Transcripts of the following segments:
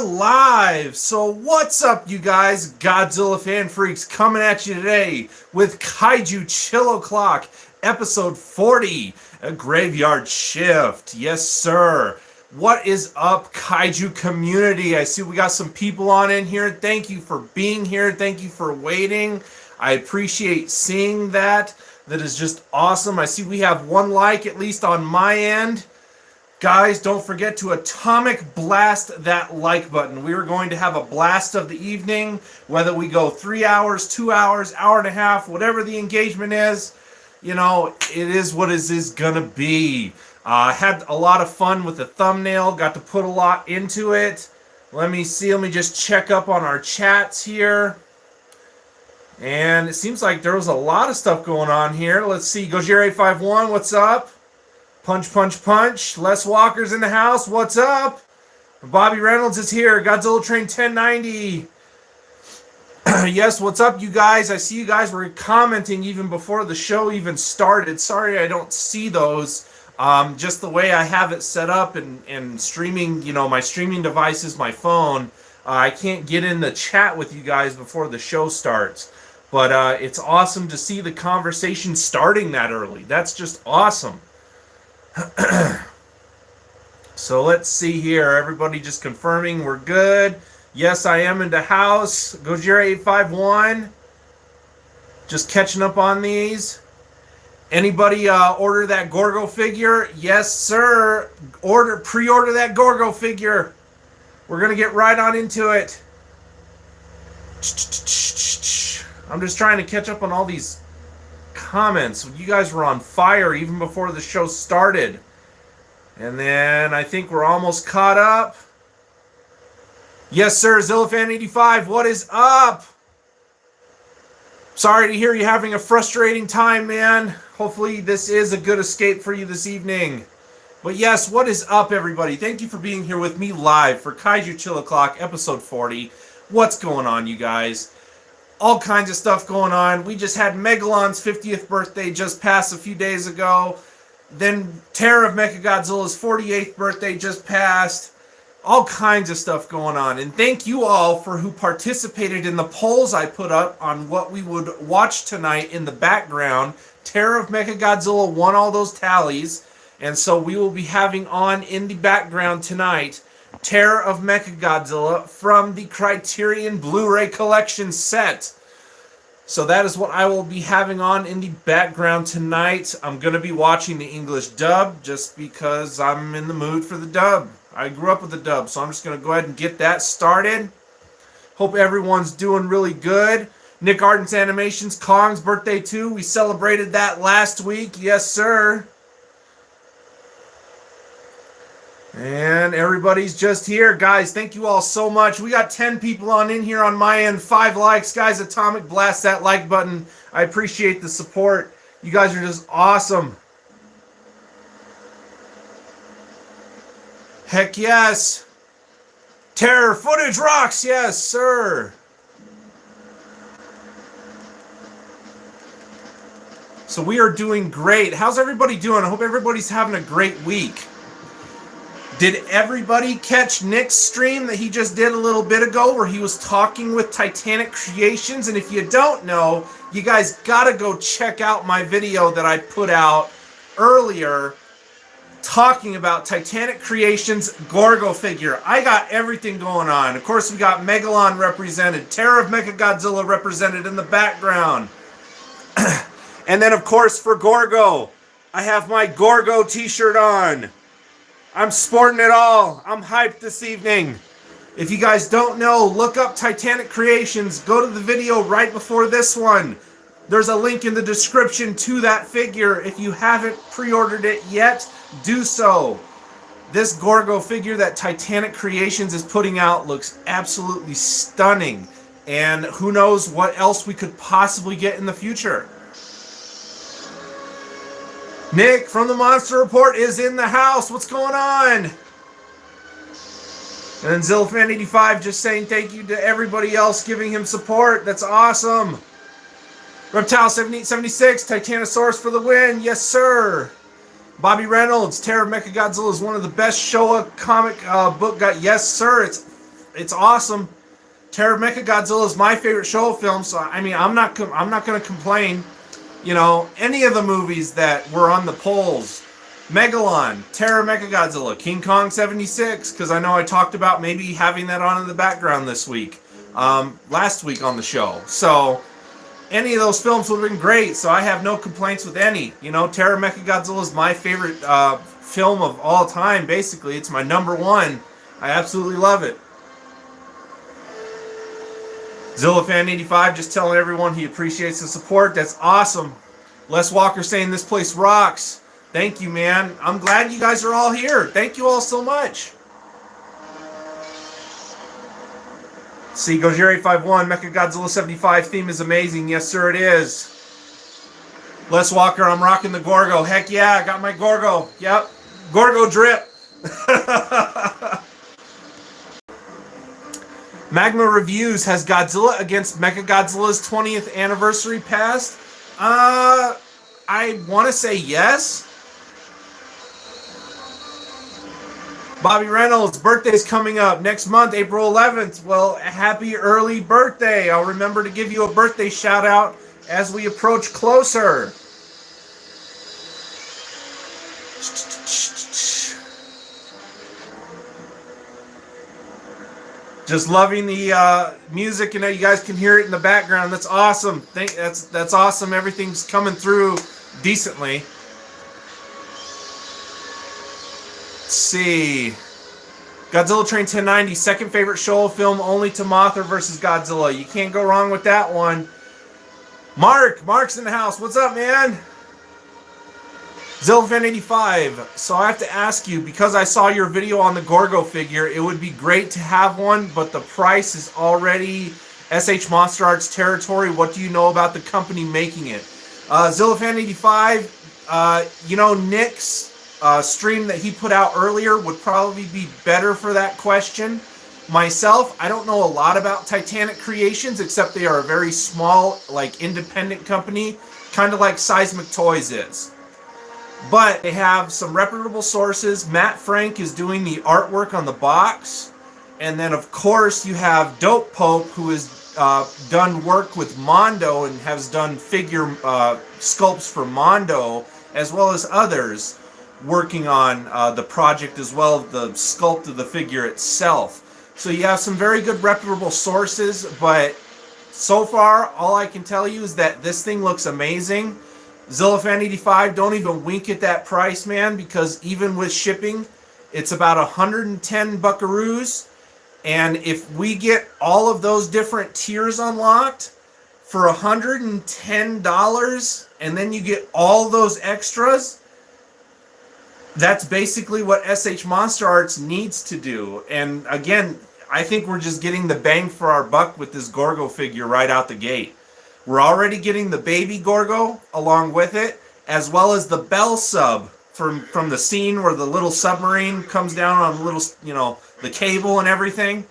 live. So what's up, you guys? Godzilla fan freaks coming at you today with Kaiju Chill O'Clock, episode 40, a graveyard shift. Yes, sir. What is up, Kaiju community? I see we got some people on in here. Thank you for being here. Thank you for waiting. I appreciate seeing that. That is just awesome. I see we have one like, at least on my end. Guys, don't forget to atomic blast that like button. We are going to have a blast of the evening, whether we go 3 hours, 2 hours, hour and a half, whatever the engagement is. You know, it is what it is gonna be. Had a lot of fun with the thumbnail, got to put a lot into it. Let me see, let me just check up on our chats here. And it seems like there was a lot of stuff going on here. Let's see, Gojir851, what's up? Punch, punch, punch. Les Walker's in the house. What's up? Bobby Reynolds is here. Godzilla Train 1090. Yes, what's up, you guys? I see you guys were commenting even before the show even started. Sorry I don't see those. Just the way I have it set up and streaming, you know, my streaming device is my phone. I can't get in the chat with you guys before the show starts. But it's awesome to see the conversation starting that early. That's just awesome. So let's see here. Everybody just confirming we're good. Yes, I am in the house. Gojira851. Just catching up on these. Anybody order that Gorgo figure? Yes, sir. Pre-order that Gorgo figure. We're gonna get right on into it. I'm just trying to catch up on all these comments. You guys were on fire even before the show started. And then I think we're almost caught up. Yes, sir. Zillafan85, what is up? Sorry to hear you having a frustrating time, man. Hopefully this is a good escape for you this evening. But yes, what is up, everybody? Thank you for being here with me live for Kaiju Chill O'Clock, episode 40. What's going on, you guys? All kinds of stuff going on. We just had Megalon's 50th birthday just passed a few days ago. Then Terror of Mechagodzilla's 48th birthday just passed. All kinds of stuff going on. And thank you all for who participated in the polls I put up on what we would watch tonight in the background. Terror of Mechagodzilla won all those tallies. And so we will be having on in the background tonight Terror of Mechagodzilla from the Criterion Blu-ray Collection set. So that is what I will be having on in the background tonight. I'm going to be watching the English dub just because I'm in the mood for the dub. I grew up with the dub, so I'm just going to go ahead and get that started. Hope everyone's doing really good. Nick Arden's Animations, Kong's birthday too. We celebrated that last week. Yes, sir. And everybody's just here. Guys, thank you all so much. We got 10 people on in here on my end. 5 likes. Guys, atomic blast that like button. I appreciate the support. You guys are just awesome. Heck yes. Terror footage rocks. Yes, sir. So we are doing great. How's everybody doing? I hope everybody's having a great week. Did everybody catch Nick's stream that he just did a little bit ago where he was talking with Titanic Creations? And if you don't know, you guys gotta go check out my video that I put out earlier talking about Titanic Creations Gorgo figure. I got everything going on. Of course, we got Megalon represented, Terror of Mechagodzilla represented in the background. And then, of course, for Gorgo, I have my Gorgo t-shirt on. I'm sporting it all. I'm hyped this evening. If you guys don't know, look up Titanic Creations. Go to the video right before this one. There's a link in the description to that figure. If you haven't pre-ordered it yet, do so. This Gorgo figure that Titanic Creations is putting out looks absolutely stunning. And who knows what else we could possibly get in the future. Nick from the Monster Report is in the house. What's going on? And then Zillfan85 just saying thank you to everybody else giving him support. That's awesome. Reptile7876, Titanosaurus for the win. Yes, sir. Bobby Reynolds, Terror of Mechagodzilla is one of the best Showa comic book guys. Yes, sir. it's awesome. Terror of Mechagodzilla is my favorite Showa film, so I mean, I'm not going to complain. You know, any of the movies that were on the polls, Megalon, Terror of Mechagodzilla, King Kong 76, because I know I talked about maybe having that on in the background this week, last week on the show. So any of those films would have been great, so I have no complaints with any. You know, Terror of Mechagodzilla is my favorite film of all time, basically. It's my number one. I absolutely love it. ZillaFan85 just telling everyone he appreciates the support. That's awesome. Les Walker saying this place rocks. Thank you, man. I'm glad you guys are all here. Thank you all so much. See, Gojiri51, Mechagodzilla 75 theme is amazing. Yes, sir, it is. Les Walker, I'm rocking the Gorgo. Heck yeah, I got my Gorgo. Yep. Gorgo drip. Magma Reviews, has Godzilla against Mechagodzilla's 20th anniversary passed? I want to say yes. Bobby Reynolds, birthday's coming up next month, April 11th. Well, happy early birthday. I'll remember to give you a birthday shout out as we approach closer. Just loving the music, you know, you guys can hear it in the background. That's awesome. That's awesome. Everything's coming through decently. Let's see. Godzilla Train 1090, second favorite Showa film, only to Mothra versus Godzilla. You can't go wrong with that one. Mark's in the house. What's up, man? ZillaFan85, so I have to ask you, because I saw your video on the Gorgo figure, it would be great to have one, but the price is already SH Monster Arts territory. What do you know about the company making it? ZillaFan85, you know, Nick's stream that he put out earlier would probably be better for that question. Myself, I don't know a lot about Titanic Creations, except they are a very small, like, independent company, kind of like Seismic Toys is. But they have some reputable sources. Matt Frank is doing the artwork on the box. And then, of course, you have Dope Pope, who has done work with Mondo and has done figure sculpts for Mondo, as well as others working on the project, as well as the sculpt of the figure itself. So you have some very good reputable sources, but so far, all I can tell you is that this thing looks amazing. ZillaFan85, don't even wink at that price, man, because even with shipping, it's about 110 buckaroos. And if we get all of those different tiers unlocked for $110, and then you get all those extras, that's basically what SH Monster Arts needs to do. And again, I think we're just getting the bang for our buck with this Gorgo figure right out the gate. We're already getting the baby Gorgo along with it, as well as the Bell sub from the scene where the little submarine comes down on the little, you know, the cable and everything.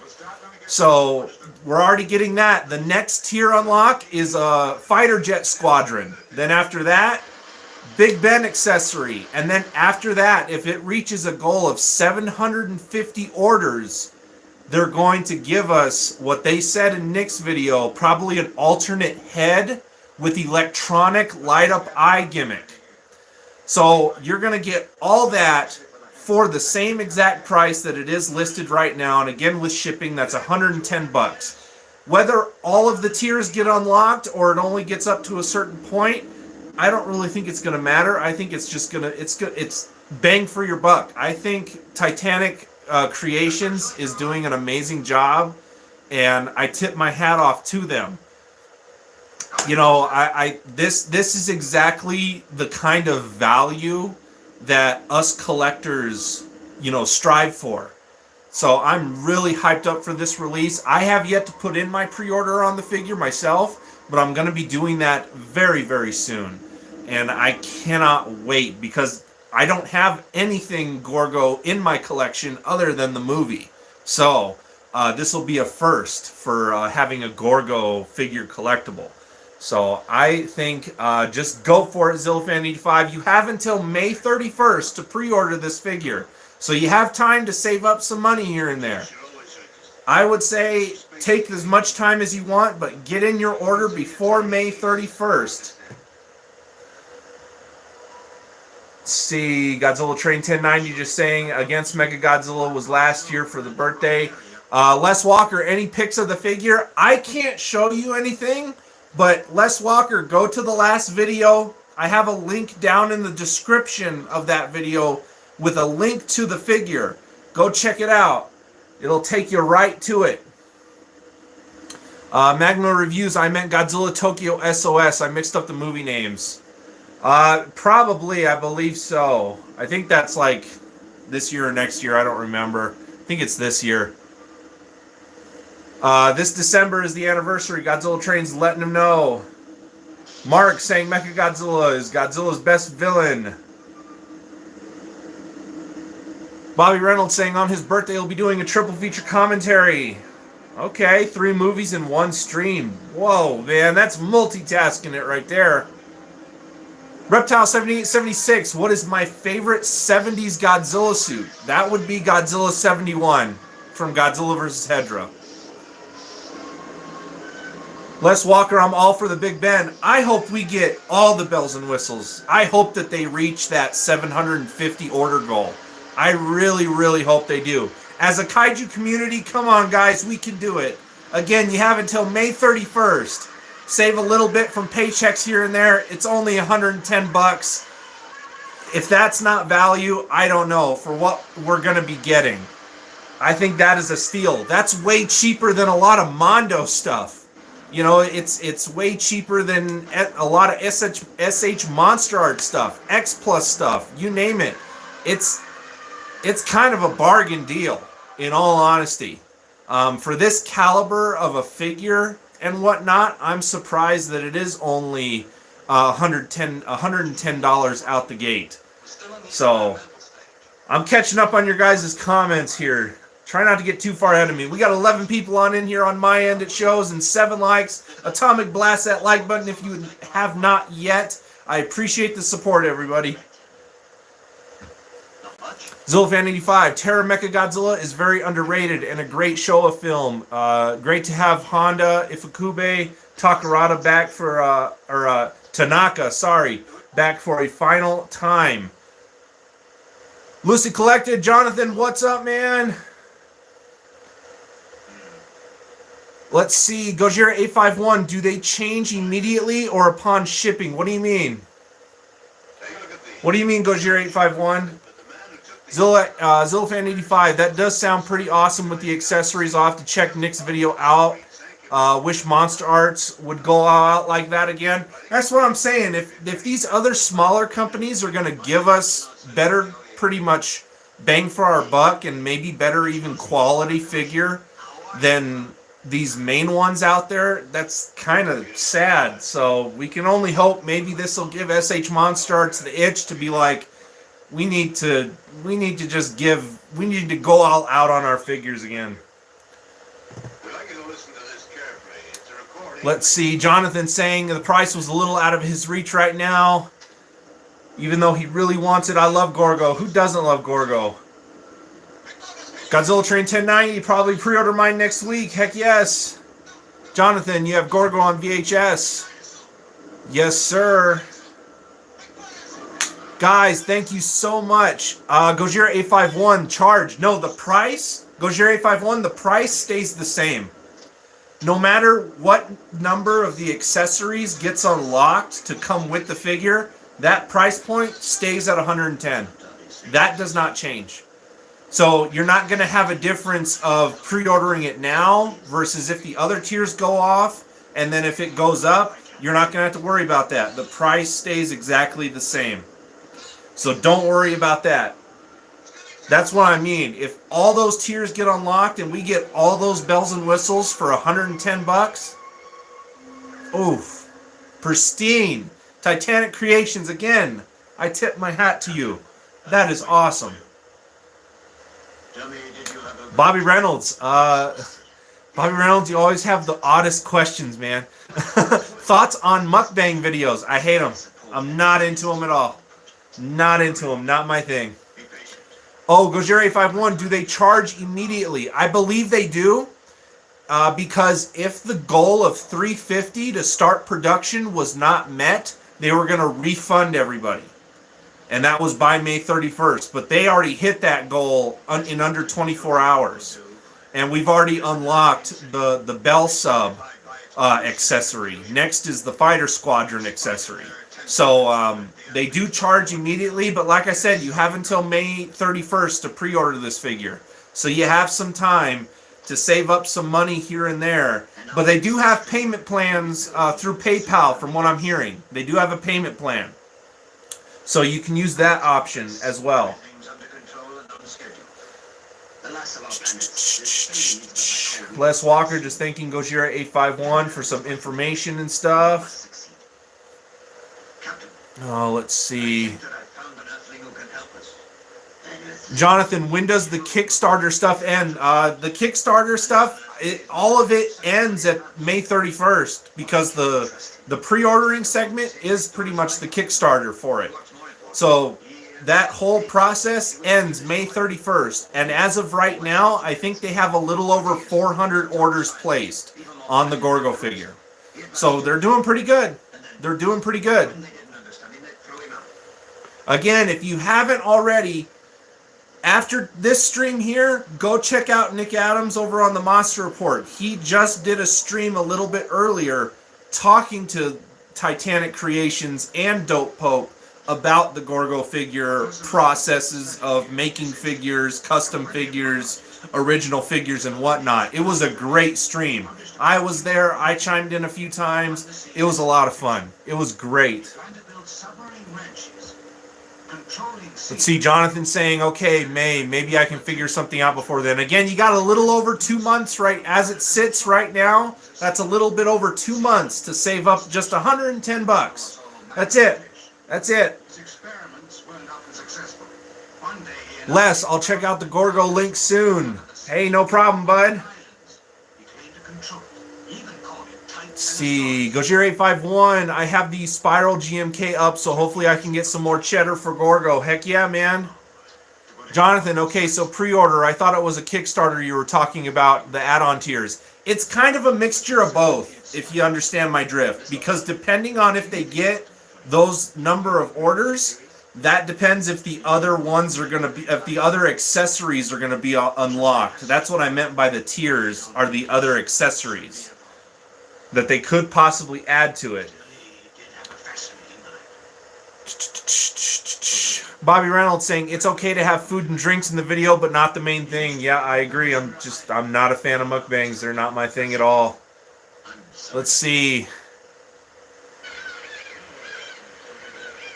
So we're already getting that. The next tier unlock is a fighter jet squadron. Then after that, Big Ben accessory. And then after that, if it reaches a goal of 750 orders, they're going to give us what they said in Nick's video, probably an alternate head with electronic light-up eye gimmick. So you're going to get all that for the same exact price that it is listed right now. And again, with shipping, that's 110 bucks. Whether all of the tiers get unlocked or it only gets up to a certain point, I don't really think it's going to matter. I think it's just it's bang for your buck. I think Titanic Creations is doing an amazing job, and I tip my hat off to them. You know, this is exactly the kind of value that us collectors, you know, strive for. So I'm really hyped up for this release. I have yet to put in my pre-order on the figure myself, but I'm going to be doing that very, very soon. And I cannot wait, because I don't have anything Gorgo in my collection other than the movie. So this will be a first for having a Gorgo figure collectible. So I think just go for it, ZillaFan85. You have until May 31st to pre-order this figure. So you have time to save up some money here and there. I would say take as much time as you want, but get in your order before May 31st. Let's see, Godzilla Train 1090 just saying against Mechagodzilla was last year for the birthday. Les Walker, any pics of the figure? I can't show you anything, but Les Walker, go to the last video. I have a link down in the description of that video with a link to the figure. Go check it out. It'll take you right to it. Magma Reviews, I meant Godzilla Tokyo SOS. I mixed up the movie names. Probably, I believe so. I think that's like this year or next year. I don't remember. I think it's this year. This December is the anniversary. Godzilla Train's letting him know. Mark saying Mechagodzilla is Godzilla's best villain. Bobby Reynolds saying on his birthday he'll be doing a triple feature commentary. Okay, 3 movies in 1 stream. Whoa, man, that's multitasking it right there. Reptile 7876, what is my favorite 70s Godzilla suit? That would be Godzilla 71 from Godzilla vs. Hedorah. Les Walker, I'm all for the Big Ben. I hope we get all the bells and whistles. I hope that they reach that 750 order goal. I really, really hope they do. As a Kaiju community, come on, guys, we can do it. Again, you have until May 31st. Save a little bit from paychecks here and there. It's only 110 bucks. If that's not value, I don't know for what we're going to be getting. I think that is a steal. That's way cheaper than a lot of Mondo stuff. You know, it's way cheaper than a lot of SH Monster Art stuff, X Plus stuff, you name it. It's kind of a bargain deal, in all honesty. For this caliber of a figure and whatnot, I'm surprised that it is only $110 out the gate. So, I'm catching up on your guys' comments here. Try not to get too far ahead of me. We got 11 people on in here on my end, it shows, and 7 likes. Atomic blast that like button if you have not yet. I appreciate the support, everybody. Zillafan85, Terror Mechagodzilla is very underrated and a great show of film. Great to have Honda, Ifukube, Takarada back for, Tanaka, sorry, back for a final time. Lucy Collected, Jonathan, what's up, man? Let's see, Gojira 851, do they change immediately or upon shipping? What do you mean? What do you mean, Gojira 851? Zillafan85, that does sound pretty awesome with the accessories. I'll have to check Nick's video out. Wish Monster Arts would go out like that again. That's what I'm saying. If these other smaller companies are going to give us better, pretty much bang for our buck and maybe better even quality figure than these main ones out there, that's kind of sad. So we can only hope maybe this will give SH Monster Arts the itch to be like, we need to go all out on our figures again. Let's see, Jonathan saying the price was a little out of his reach right now, even though he really wants it. I love Gorgo. Who doesn't love Gorgo? Godzilla Train 1090, probably pre-order mine next week. Heck yes. Jonathan, you have Gorgo on VHS. Yes, sir. Guys, thank you so much. Gojira 851, charge. No, the price, Gojira 851, the price stays the same. No matter what number of the accessories gets unlocked to come with the figure, that price point stays at 110. That does not change. So you're not going to have a difference of pre-ordering it now versus if the other tiers go off, and then if it goes up, you're not going to have to worry about that. The price stays exactly the same. So don't worry about that. That's what I mean. If all those tiers get unlocked and we get all those bells and whistles for 110 bucks, oof. Pristine. Titanic Creations, again, I tip my hat to you. That is awesome. Bobby Reynolds. Bobby Reynolds, you always have the oddest questions, man. Thoughts on mukbang videos? I hate them. I'm not into them at all. Not into them. Not my thing. Oh, Gojira 851, do they charge immediately? I believe they do. because if the goal of 350 to start production was not met, they were going to refund everybody. And that was by May 31st. But they already hit that goal in under 24 hours. And we've already unlocked the Bell Sub accessory. Next is the Fighter Squadron accessory. So they do charge immediately, but like I said, you have until May 31st to pre-order this figure. So you have some time to save up some money here and there. But they do have payment plans through PayPal, from what I'm hearing. They do have a payment plan. So you can use that option as well. Les Walker just thanking Gojira 851 for some information and stuff. Oh, let's see. Jonathan, when does the Kickstarter stuff end? The Kickstarter stuff, all of it ends at May 31st because the pre-ordering segment is pretty much the Kickstarter for it. So that whole process ends May 31st. And as of right now, I think they have a little over 400 orders placed on the Gorgo figure. So they're doing pretty good. They're doing pretty good. Again, if you haven't already, after this stream here, go check out Nick Adams over on the Monster Report. He just did a stream a little bit earlier talking to Titanic Creations and Dope Pope about the Gorgo figure processes of making figures, custom figures, original figures, and whatnot. It was a great stream. I was there. I chimed in a few times. It was a lot of fun. It was great. Let's see, Jonathan saying, okay, May, maybe I can figure something out before then. Again, you got a little over 2 months, right? As it sits right now, that's a little bit over 2 months to save up just 110 bucks. That's it. That's it. Les, I'll check out the Gorgo link soon. Hey, no problem, bud. Let's see, Gojira 851, I have the Spiral GMK up, so hopefully I can get some more cheddar for Gorgo. Heck yeah, man. Jonathan, okay, so pre-order. I thought it was a Kickstarter you were talking about, the add-on tiers. It's kind of a mixture of both, if you understand my drift, because depending on if they get those number of orders, that depends if the other ones are going to be, if the other accessories are going to be unlocked. That's what I meant by the tiers, are the other accessories that they could possibly add to it. Bobby Reynolds saying, it's okay to have food and drinks in the video, but not the main thing. Yeah, I agree. I'm not a fan of mukbangs. They're not my thing at all. Let's see.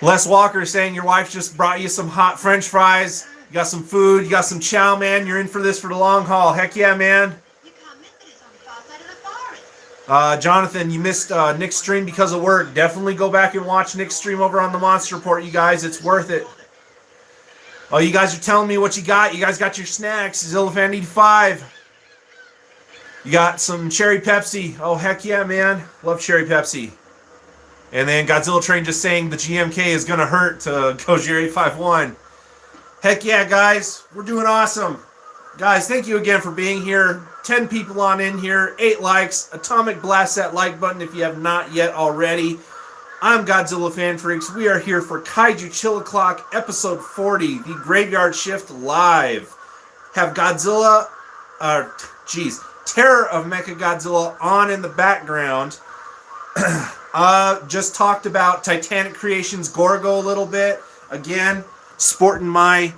Les Walker saying your wife just brought you some hot French fries. You got some food. You got some chow, man. You're in for this for the long haul. Heck yeah, man. Jonathan, you missed Nick's stream because of work. Definitely go back and watch Nick's stream over on the Monster Report, you guys. It's worth it. Oh, you guys are telling me what you got. You guys got your snacks. Zillafan 85. You got some cherry Pepsi. Oh, heck yeah, man. Love cherry Pepsi. And then Godzilla Train just saying the GMK is going to hurt to Gojira 851. Heck yeah, guys. We're doing awesome. Guys, thank you again for being here. 10 people on in here. 8 likes. Atomic blast that like button if you have not yet already. I'm Godzilla Fan Freaks. We are here for Kaiju Chill O'Clock, episode 40, the Graveyard Shift live. Have Godzilla, Terror of Mechagodzilla on in the background. Just talked about Titanic Creations Gorgo a little bit. Again, sporting my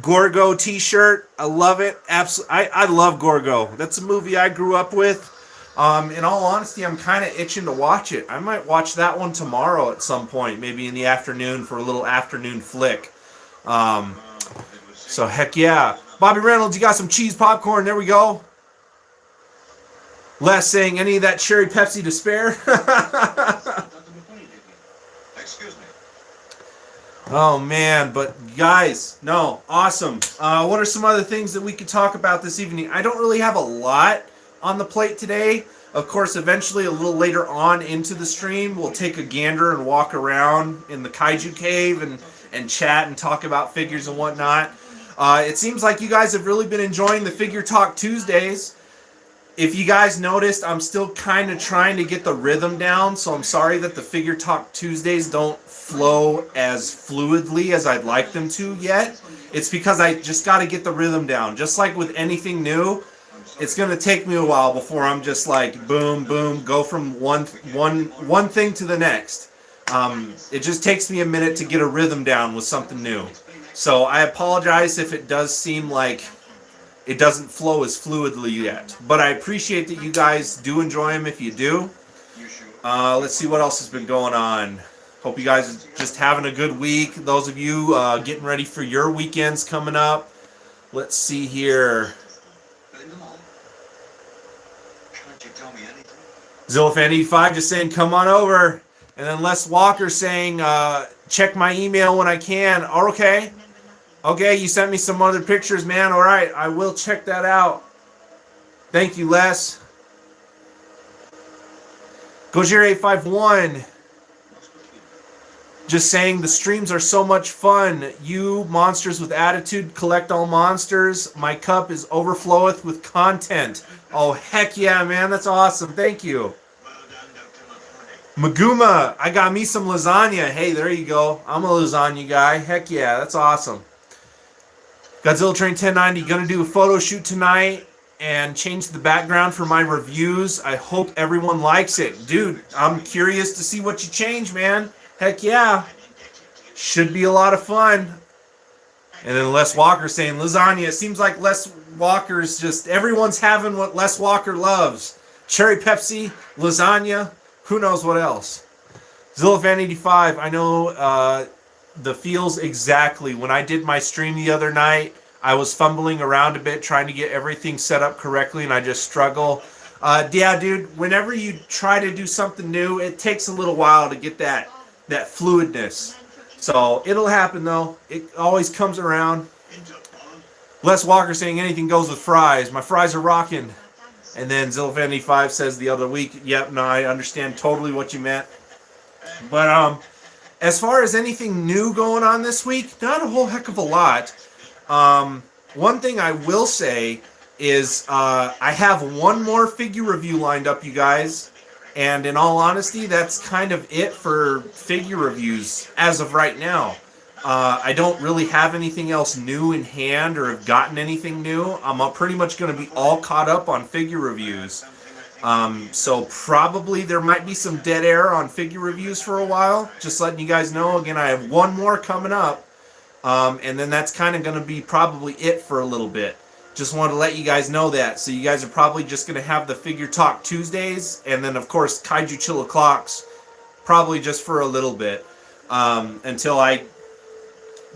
Gorgo t-shirt. I love it. Absolutely. I love Gorgo. That's a movie I grew up with. In all honesty, I'm kind of itching to watch it. I might watch that one tomorrow at some point, maybe in the afternoon for a little afternoon flick. So heck yeah. Bobby Reynolds, you got some cheese popcorn. There we go. Les saying, any of that cherry Pepsi to spare? Excuse me. Oh man, but guys, no, awesome. What are some other things that we could talk about this evening? I don't really have a lot on the plate today. Of course, eventually a little later on into the stream, we'll take a gander and walk around in the Kaiju Cave and chat and talk about figures and whatnot. It seems like you guys have really been enjoying the Figure Talk Tuesdays. If you guys noticed, I'm still kind of trying to get the rhythm down, so I'm sorry that the Figure Talk Tuesdays don't flow as fluidly as I'd like them to yet. It's because I just got to get the rhythm down. Just like with anything new, it's going to take me a while before I'm just like boom, boom, go from one thing to the next. It just takes me a minute to get a rhythm down with something new. So I apologize if it does seem like it doesn't flow as fluidly yet. But I appreciate that you guys do enjoy them if you do. Let's see what else has been going on. Hope you guys are just having a good week. Those of you getting ready for your weekends coming up. Let's see here. Zillafan85 just saying, come on over. And then Les Walker saying, check my email when I can. Oh, okay. Okay, you sent me some other pictures, man. All right, I will check that out. Thank you, Les. Gojir851. Just saying the streams are so much fun. You monsters with attitude collect all monsters. My cup is overfloweth with content. Oh, heck yeah, man. That's awesome. Thank you. Maguma, I got me some lasagna. Hey, there you go. I'm a lasagna guy. Heck yeah, that's awesome. Godzilla Train 1090, gonna do a photo shoot tonight and change the background for my reviews. I hope everyone likes it. Dude, I'm curious to see what you change, man. Heck yeah. Should be a lot of fun. And then Les Walker saying lasagna. It seems like Les Walker's just, everyone's having what Les Walker loves. Cherry Pepsi, lasagna, who knows what else. Zillafan85, I know the feels exactly. When I did my stream the other night, I was fumbling around a bit trying to get everything set up correctly, and I just struggle. Yeah, dude, whenever you try to do something new, it takes a little while to get that fluidness. So it'll happen, though. It always comes around. Les Walker saying anything goes with fries. My fries are rocking. And then Zillafan85 says the other week, yep, no, I understand totally what you meant. But as far as anything new going on this week, not a whole heck of a lot. One thing I will say is I have one more figure review lined up, you guys. And in all honesty, that's kind of it for figure reviews as of right now. I don't really have anything else new in hand or have gotten anything new. I'm pretty much going to be all caught up on figure reviews. So probably there might be some dead air on figure reviews for a while. Just letting you guys know. Again, I have one more coming up. And then that's kind of going to be probably it for a little bit. Just wanted to let you guys know that. So you guys are probably just going to have the Figure Talk Tuesdays. And then, of course, Kaiju Chill O'Clocks. Probably just for a little bit. Until I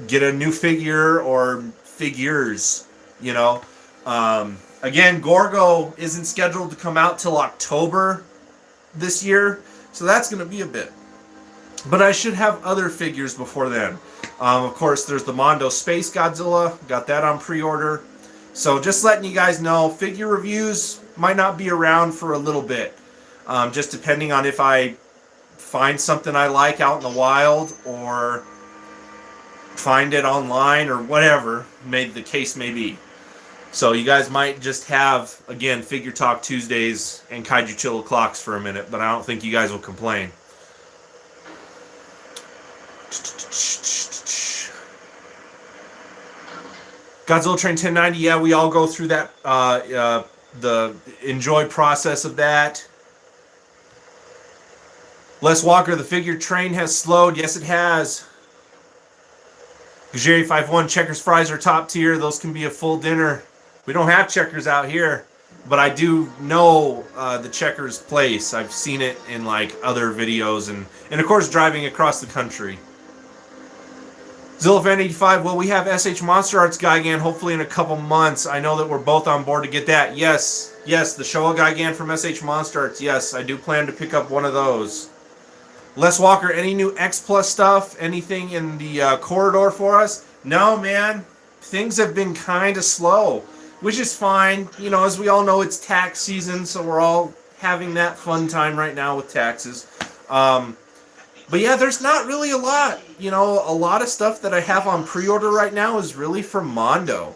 get a new figure or figures, you know. Again, Gorgo isn't scheduled to come out till October this year. So that's going to be a bit. But I should have other figures before then. Of course, there's the Mondo Space Godzilla. Got that on pre-order. So just letting you guys know, figure reviews might not be around for a little bit. Just depending on if I find something I like out in the wild or find it online or whatever the case may be. So you guys might just have, again, Figure Talk Tuesdays and Kaiju Chill O'Clocks for a minute, but I don't think you guys will complain. Godzilla Train 1090, yeah, we all go through that, the enjoy process of that. Les Walker, the figure train has slowed. Yes, it has. Gajeri51, Checkers fries are top tier. Those can be a full dinner. We don't have Checkers out here, but I do know the Checkers place. I've seen it in like other videos and of course driving across the country. Zillafan85, well, we have SH Monster Arts Gigan hopefully in a couple months. I know that we're both on board to get that. Yes, the Showa Gigan from SH Monster Arts. Yes, I do plan to pick up one of those. Les Walker, any new X Plus stuff? Anything in the corridor for us? No, man. Things have been kind of slow, which is fine. You know, as we all know, it's tax season, so we're all having that fun time right now with taxes. But yeah, there's not really a lot. You know, a lot of stuff that I have on pre-order right now is really from Mondo.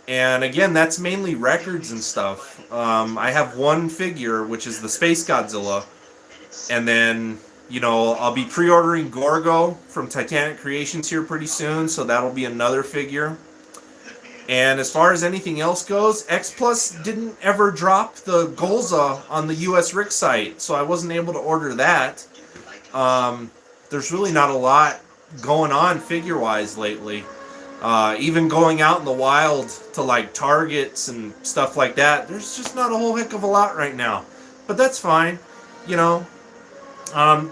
And again, that's mainly records and stuff. I have one figure, which is the Space Godzilla, and then I'll be pre-ordering Gorgo from Titanic Creations here pretty soon, so that'll be another figure. And as far as anything else goes, X Plus didn't ever drop the Golza on the US Rick site, so I wasn't able to order that. There's really not a lot going on figure-wise lately. Even going out in the wild to like Targets and stuff like that, there's just not a whole heck of a lot right now. But that's fine, you know.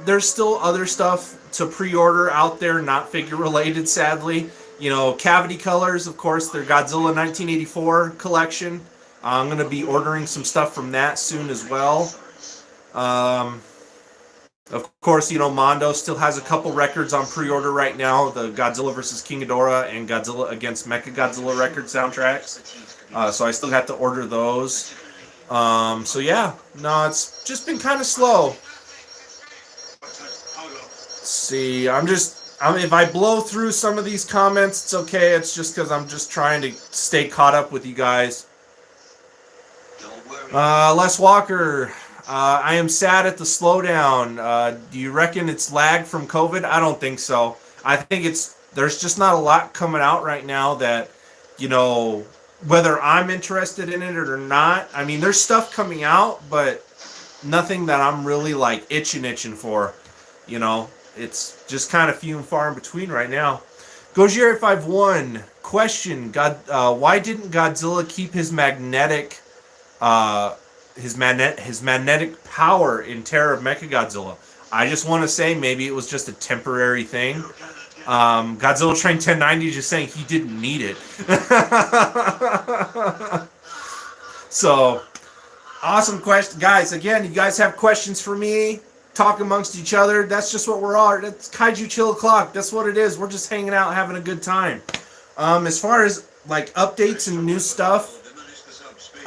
There's still other stuff to pre-order out there, not figure-related, sadly. Cavity Colors, of course, their Godzilla 1984 collection. I'm going to be ordering some stuff from that soon as well. Of course, Mondo still has a couple records on pre-order right now. The Godzilla vs. King Ghidorah and Godzilla against Mechagodzilla record soundtracks. So I still have to order those. So yeah, no, it's just been kind of slow. Let's see, if I blow through some of these comments, it's okay. It's just because I'm just trying to stay caught up with you guys. Les Walker, I am sad at the slowdown. Do you reckon it's lag from COVID? I don't think so. I think there's just not a lot coming out right now that, whether I'm interested in it or not. I mean, there's stuff coming out, but nothing that I'm really like itching for, It's just kind of few and far in between right now. Gojir551, question: why didn't Godzilla keep his magnetic power in Terror of Mechagodzilla? I just want to say maybe it was just a temporary thing. Godzilla Train 1090 just saying he didn't need it. So, awesome question. Guys, again, you guys have questions for me? Talk amongst each other. That's just what we're all. That's Kaiju Chill O'Clock. That's what it is. We're just hanging out, having a good time. As far as like updates and new stuff,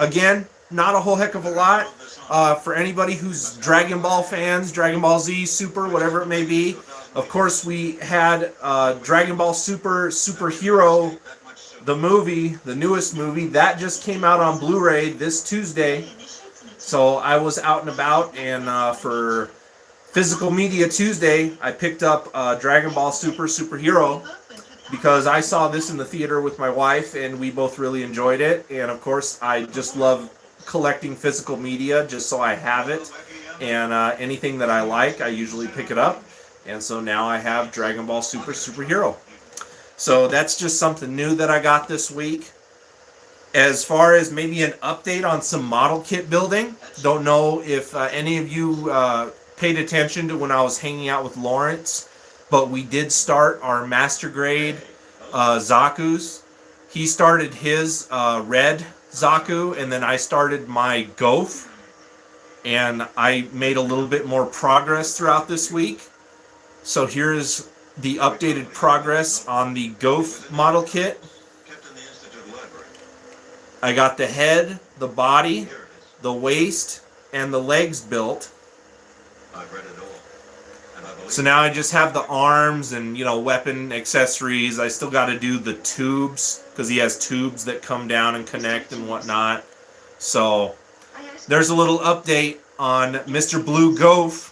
again, not a whole heck of a lot. For anybody who's Dragon Ball fans, Dragon Ball Z, Super, whatever it may be. Of course, we had Dragon Ball Superhero, the movie, the newest movie, that just came out on Blu-ray this Tuesday. So I was out and about, and for Physical Media Tuesday, I picked up Dragon Ball Superhero because I saw this in the theater with my wife, and we both really enjoyed it. And of course, I just love collecting physical media just so I have it. And anything that I like, I usually pick it up. And so now I have Dragon Ball Superhero. So that's just something new that I got this week. As far as maybe an update on some model kit building, don't know if any of you paid attention to when I was hanging out with Lawrence, but we did start our master grade Zaku's. He started his red Zaku, and then I started my Gof, and I made a little bit more progress throughout this week. So here's the updated progress on the Gof model kit. I got the head, the body, the waist, and the legs built. So now I just have the arms and, weapon accessories. I still got to do the tubes because he has tubes that come down and connect and whatnot. So there's a little update on Mr. Blue Gof.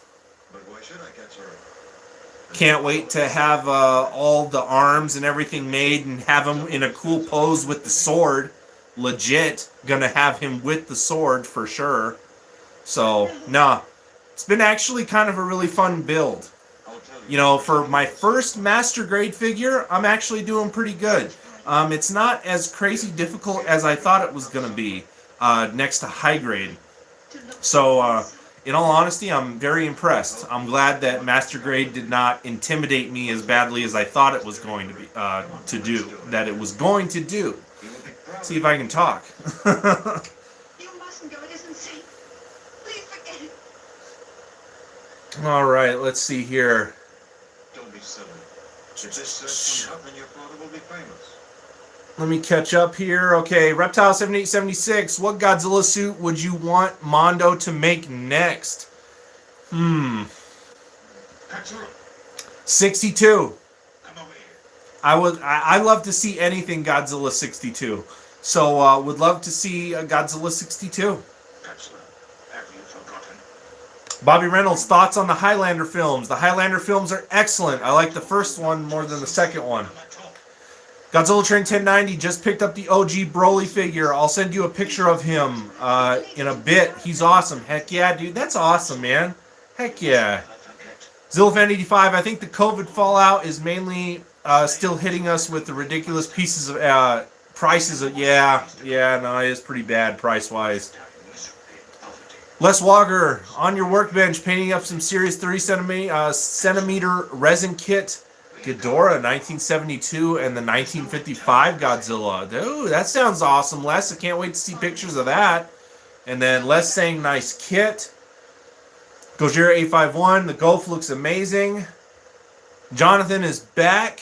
Can't wait to have all the arms and everything made and have him in a cool pose with the sword. Legit gonna have him with the sword for sure. So, it's been actually kind of a really fun build. For my first master grade figure, I'm actually doing pretty good. It's not as crazy difficult as I thought it was gonna be next to high grade. So, in all honesty, I'm very impressed. I'm glad that master grade did not intimidate me as badly as I thought it was going to be That it was going to do. See if I can talk. You mustn't go. It isn't safe. Please forget it. All right, let's see here. Don't be silly. If this comes up, then your father will be famous. Let me catch up here. Okay, Reptile 7876. What Godzilla suit would you want Mondo to make next? 62. Come over here. I love to see anything Godzilla 62. So would love to see Godzilla 62. Excellent. Have you forgotten? Bobby Reynolds, thoughts on the Highlander films? The Highlander films are excellent. I like the first one more than the second one. Godzilla Train 1090 just picked up the OG Broly figure. I'll send you a picture of him in a bit. He's awesome. Heck yeah, dude. That's awesome, man. Heck yeah. Zillafan85, I think the COVID fallout is mainly still hitting us with the ridiculous pieces of prices. Yeah, no, it is pretty bad price-wise. Les Walker, on your workbench, painting up some serious 30 centimeter resin kit. Ghidorah, 1972, and the 1955 Godzilla. Dude, that sounds awesome, Les. I can't wait to see pictures of that. And then Les saying, nice kit. Gojira851, the Golf looks amazing. Jonathan is back.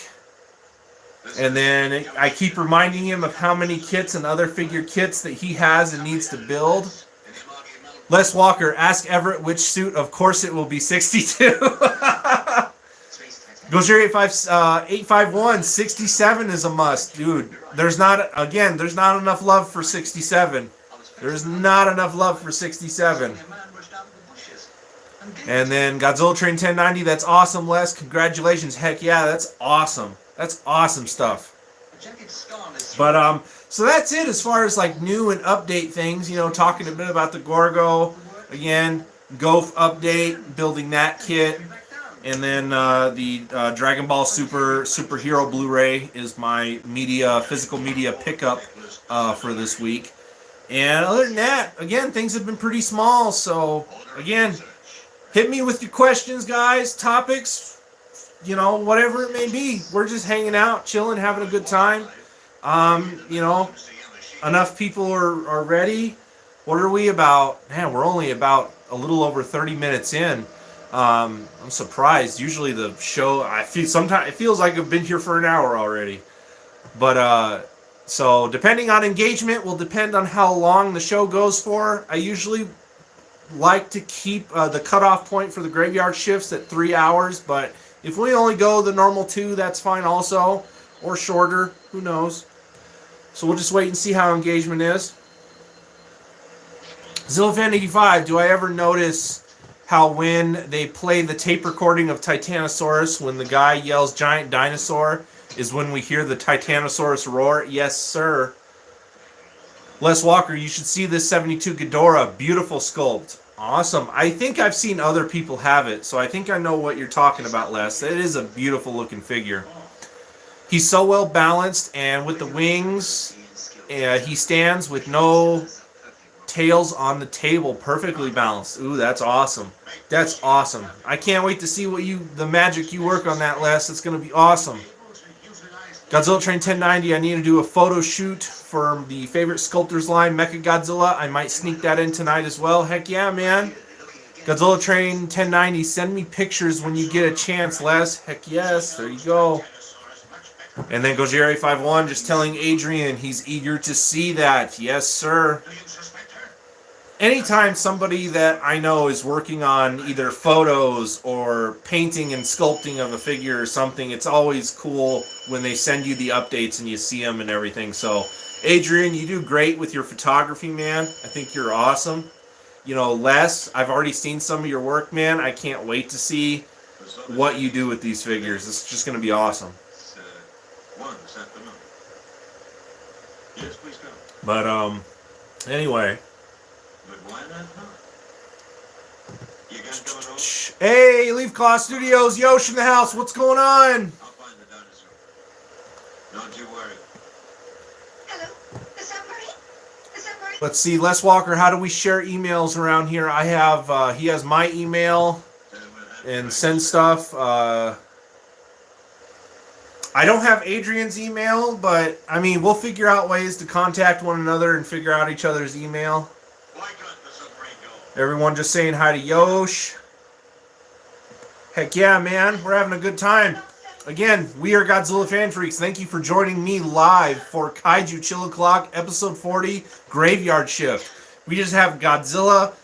And then I keep reminding him of how many kits and other figure kits that he has and needs to build. Les Walker, ask Everett which suit. Of course it will be 62. Gojira851, 67 is a must. Dude, there's not enough love for 67. There's not enough love for 67. And then Godzilla Train 1090, that's awesome, Les. Congratulations. Heck yeah, that's awesome. That's awesome stuff. But so that's it as far as like new and update things, you know, talking a bit about the Gorgo again, Gof update, building that kit. And then the Dragon Ball Superhero Blu-ray is my physical media pickup for this week. And other than that, again, things have been pretty small. So again, hit me with your questions, guys, topics, you know, whatever it may be. We're just hanging out, chilling, having a good time. You know, enough people are ready. What are we about? Man, we're only about a little over 30 minutes in. I'm surprised. Usually the show, sometimes it feels like I've been here for an hour already. But so depending on engagement will depend on how long the show goes for. I usually like to keep the cutoff point for the graveyard shifts at 3 hours, but if we only go the normal 2, that's fine also, or shorter. Who knows? So we'll just wait and see how engagement is. Zillafan85, do I ever notice how when they play the tape recording of Titanosaurus, when the guy yells giant dinosaur, is when we hear the Titanosaurus roar? Yes, sir. Les Walker, you should see this 72 Ghidorah. Beautiful sculpt. Awesome. I think I've seen other people have it, so I think I know what you're talking about, Les. It is a beautiful looking figure. He's so well balanced, and with the wings, he stands with no tails on the table, perfectly balanced. Ooh, that's awesome. That's awesome. I can't wait to see the magic you work on that, Les. It's going to be awesome. Godzilla Train 1090, I need to do a photo shoot for the favorite sculptors line, Mecha Godzilla. I might sneak that in tonight as well. Heck yeah, man. Godzilla Train 1090, send me pictures when you get a chance, Les. Heck yes, there you go. And then Gojira851 just telling Adrian he's eager to see that. Yes, sir. Anytime somebody that I know is working on either photos or painting and sculpting of a figure or something, it's always cool when they send you the updates and you see them and everything. So, Adrian, you do great with your photography, man. I think you're awesome. You know, Les, I've already seen some of your work, man. I can't wait to see what you do with these figures. It's just going to be awesome. But, anyway. Hey, Leaf Claw Studios, Yosh in the house. What's going on? I'll find the dinosaur. Don't you worry. Hello? The submarine? The submarine? Let's see, Les Walker, how do we share emails around here? I have, he has my email and send stuff. I don't have Adrian's email, but, I mean, we'll figure out ways to contact one another and figure out each other's email. Everyone just saying hi to Yosh. Heck yeah, man. We're having a good time. Again, we are Godzilla Fan Freaks. Thank you for joining me live for Kaiju Chill O'Clock, Episode 40, Graveyard Shift. We just have Godzilla.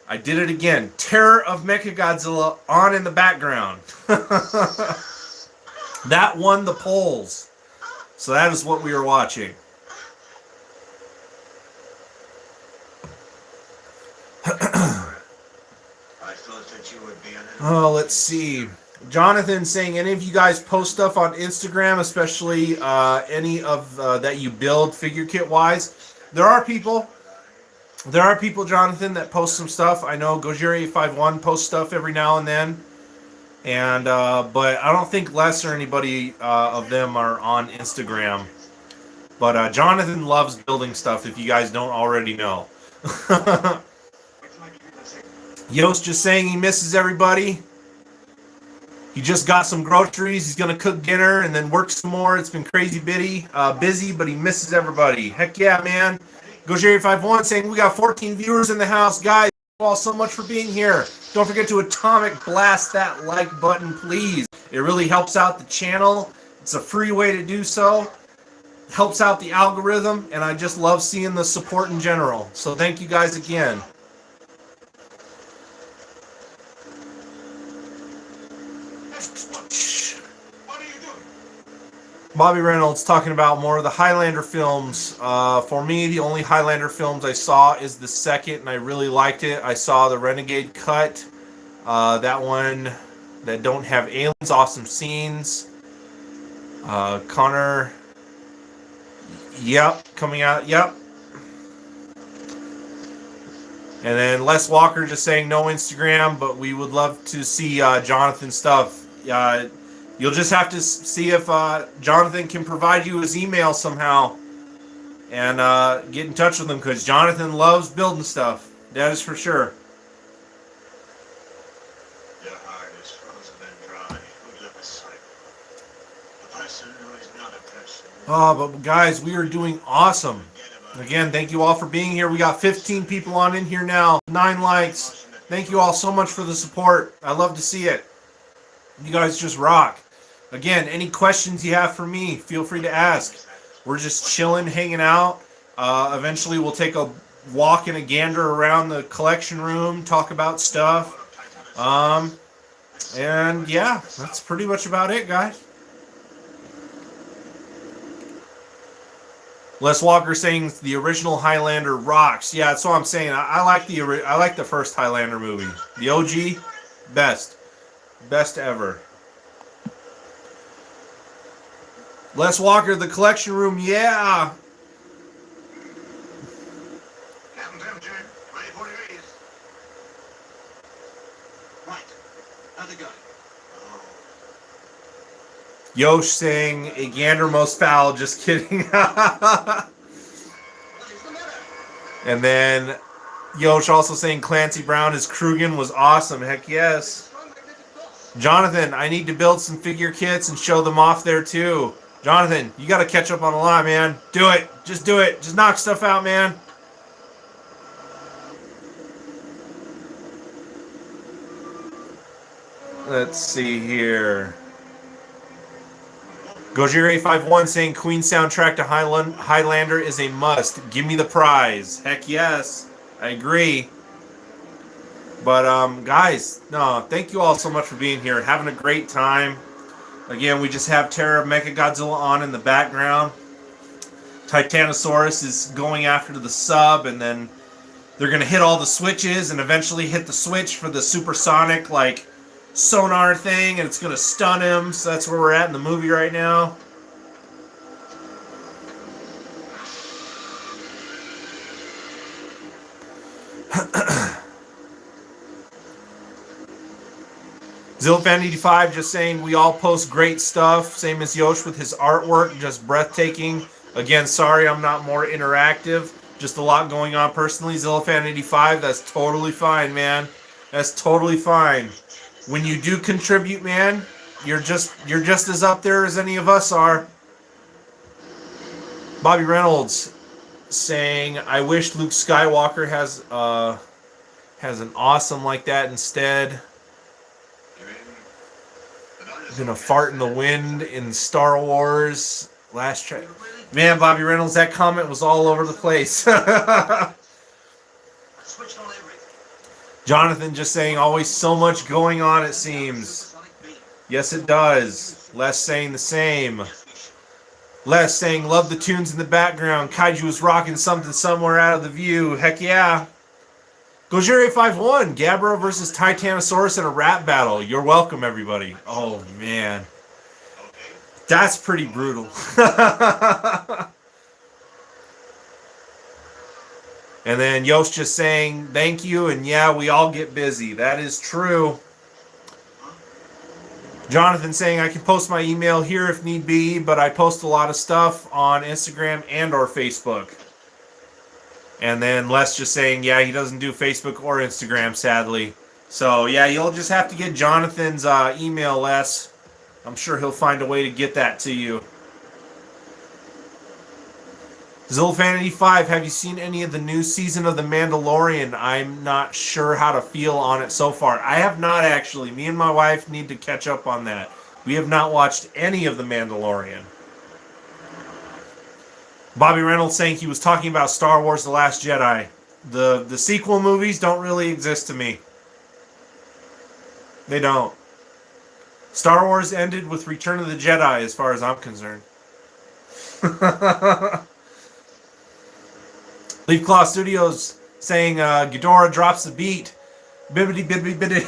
I did it again. Terror of Mechagodzilla on in the background. That won the polls. So that is what we are watching. thought that you would be an Oh, let's see. Jonathan saying, any of you guys post stuff on Instagram, especially any of that you build figure kit wise? There are people. There are people, Jonathan, that post some stuff. I know Gojira851 posts stuff every now and then. And but I don't think Les or anybody of them are on Instagram. But Jonathan loves building stuff, if you guys don't already know. Yost just saying he misses everybody. He just got some groceries. He's going to cook dinner and then work some more. It's been crazy busy, but he misses everybody. Heck yeah, man. Gojira851 saying, we got 14 viewers in the house. Guys, thank you all so much for being here. Don't forget to atomic blast that like button, please. It really helps out the channel. It's a free way to do so. Helps out the algorithm, and I just love seeing the support in general. So thank you guys again. What are you doing? Bobby Reynolds talking about more of the Highlander films. For me, the only Highlander films I saw is the second, and I really liked it. I saw the Renegade cut. That one that don't have aliens, awesome scenes. Connor, yep, coming out, yep. And then Les Walker just saying no Instagram, but we would love to see Jonathan's stuff. You'll just have to see if Jonathan can provide you his email somehow and get in touch with him, because Jonathan loves building stuff. That is for sure. Your heart is frozen and dry. Who'd live a sight? A person who is not a person. Oh, but guys, we are doing awesome. Again, thank you all for being here. We got 15 people on in here now. 9 likes. Thank you all so much for the support. I love to see it. You guys just rock. Again, any questions you have for me, feel free to ask. We're just chilling, hanging out. Eventually, we'll take a walk and a gander around the collection room, talk about stuff. And yeah, that's pretty much about it, guys. Les Walker saying the original Highlander rocks. Yeah, that's what I'm saying. I like the first Highlander movie. The OG, best ever. Les Walker, the collection room, yeah. Captain temperature, 24 degrees. Right. How's it going? Oh. Yosh saying a gander most foul. Just kidding. What is the matter? And then Yosh also saying Clancy Brown as Krugen was awesome. Heck yes. Strong magnetic force. Jonathan, I need to build some figure kits and show them off there too. Jonathan, you got to catch up on the line, man. Do it. Just do it. Just knock stuff out, man. Let's see here. Gojira851 saying Queen soundtrack to Highlander is a must. Give me the prize. Heck yes. I agree. But guys, no, thank you all so much for being here. Having a great time. Again, we just have Terror of Mechagodzilla on in the background. Titanosaurus is going after the sub, and then they're going to hit all the switches and eventually hit the switch for the supersonic, like, sonar thing, and it's going to stun him. So that's where we're at in the movie right now. Zilfan85 just saying we all post great stuff. Same as Yosh with his artwork, just breathtaking. Again, sorry I'm not more interactive. Just a lot going on personally. Zilfan85, that's totally fine, man. That's totally fine. When you do contribute, man, you're just as up there as any of us are. Bobby Reynolds saying, I wish Luke Skywalker has an awesome like that instead. Gonna fart in the wind in Star Wars. Last track. Man, Bobby Reynolds, that comment was all over the place. Jonathan just saying, always so much going on, it seems. Yes, it does. Les saying the same. Les saying, love the tunes in the background. Kaiju was rocking something somewhere out of the view. Heck yeah. Gojira51, Gabbro versus Titanosaurus in a rap battle. You're welcome, everybody. Oh, man. That's pretty brutal. And then Yosh just saying thank you, and yeah, we all get busy. That is true. Jonathan saying I can post my email here if need be, but I post a lot of stuff on Instagram and or Facebook. And then Les just saying, yeah, he doesn't do Facebook or Instagram, sadly. So yeah, you'll just have to get Jonathan's email, Les. I'm sure he'll find a way to get that to you. Zillfanity5, have you seen any of the new season of The Mandalorian? I'm not sure how to feel on it so far. I have not actually. Me and my wife need to catch up on that. We have not watched any of The Mandalorian. Bobby Reynolds saying he was talking about Star Wars The Last Jedi. The sequel movies don't really exist to me. They don't. Star Wars ended with Return of the Jedi as far as I'm concerned. Leaf Claw Studios saying Ghidorah drops the beat. Bibbidi bibbidi bibbidi.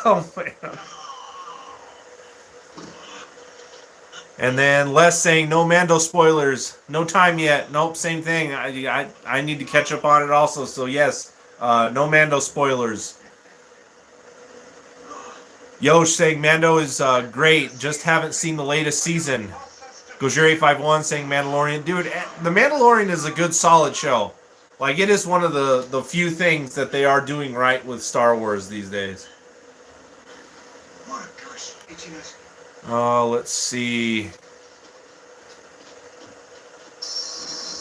Oh man. And then Les saying no Mando spoilers. No time yet. Nope, same thing. I need to catch up on it also. So yes, no Mando spoilers. Yosh saying Mando is great. Just haven't seen the latest season. Gojiri51 saying Mandalorian. Dude, The Mandalorian is a good solid show. Like, it is one of the few things that they are doing right with Star Wars these days. Let's see.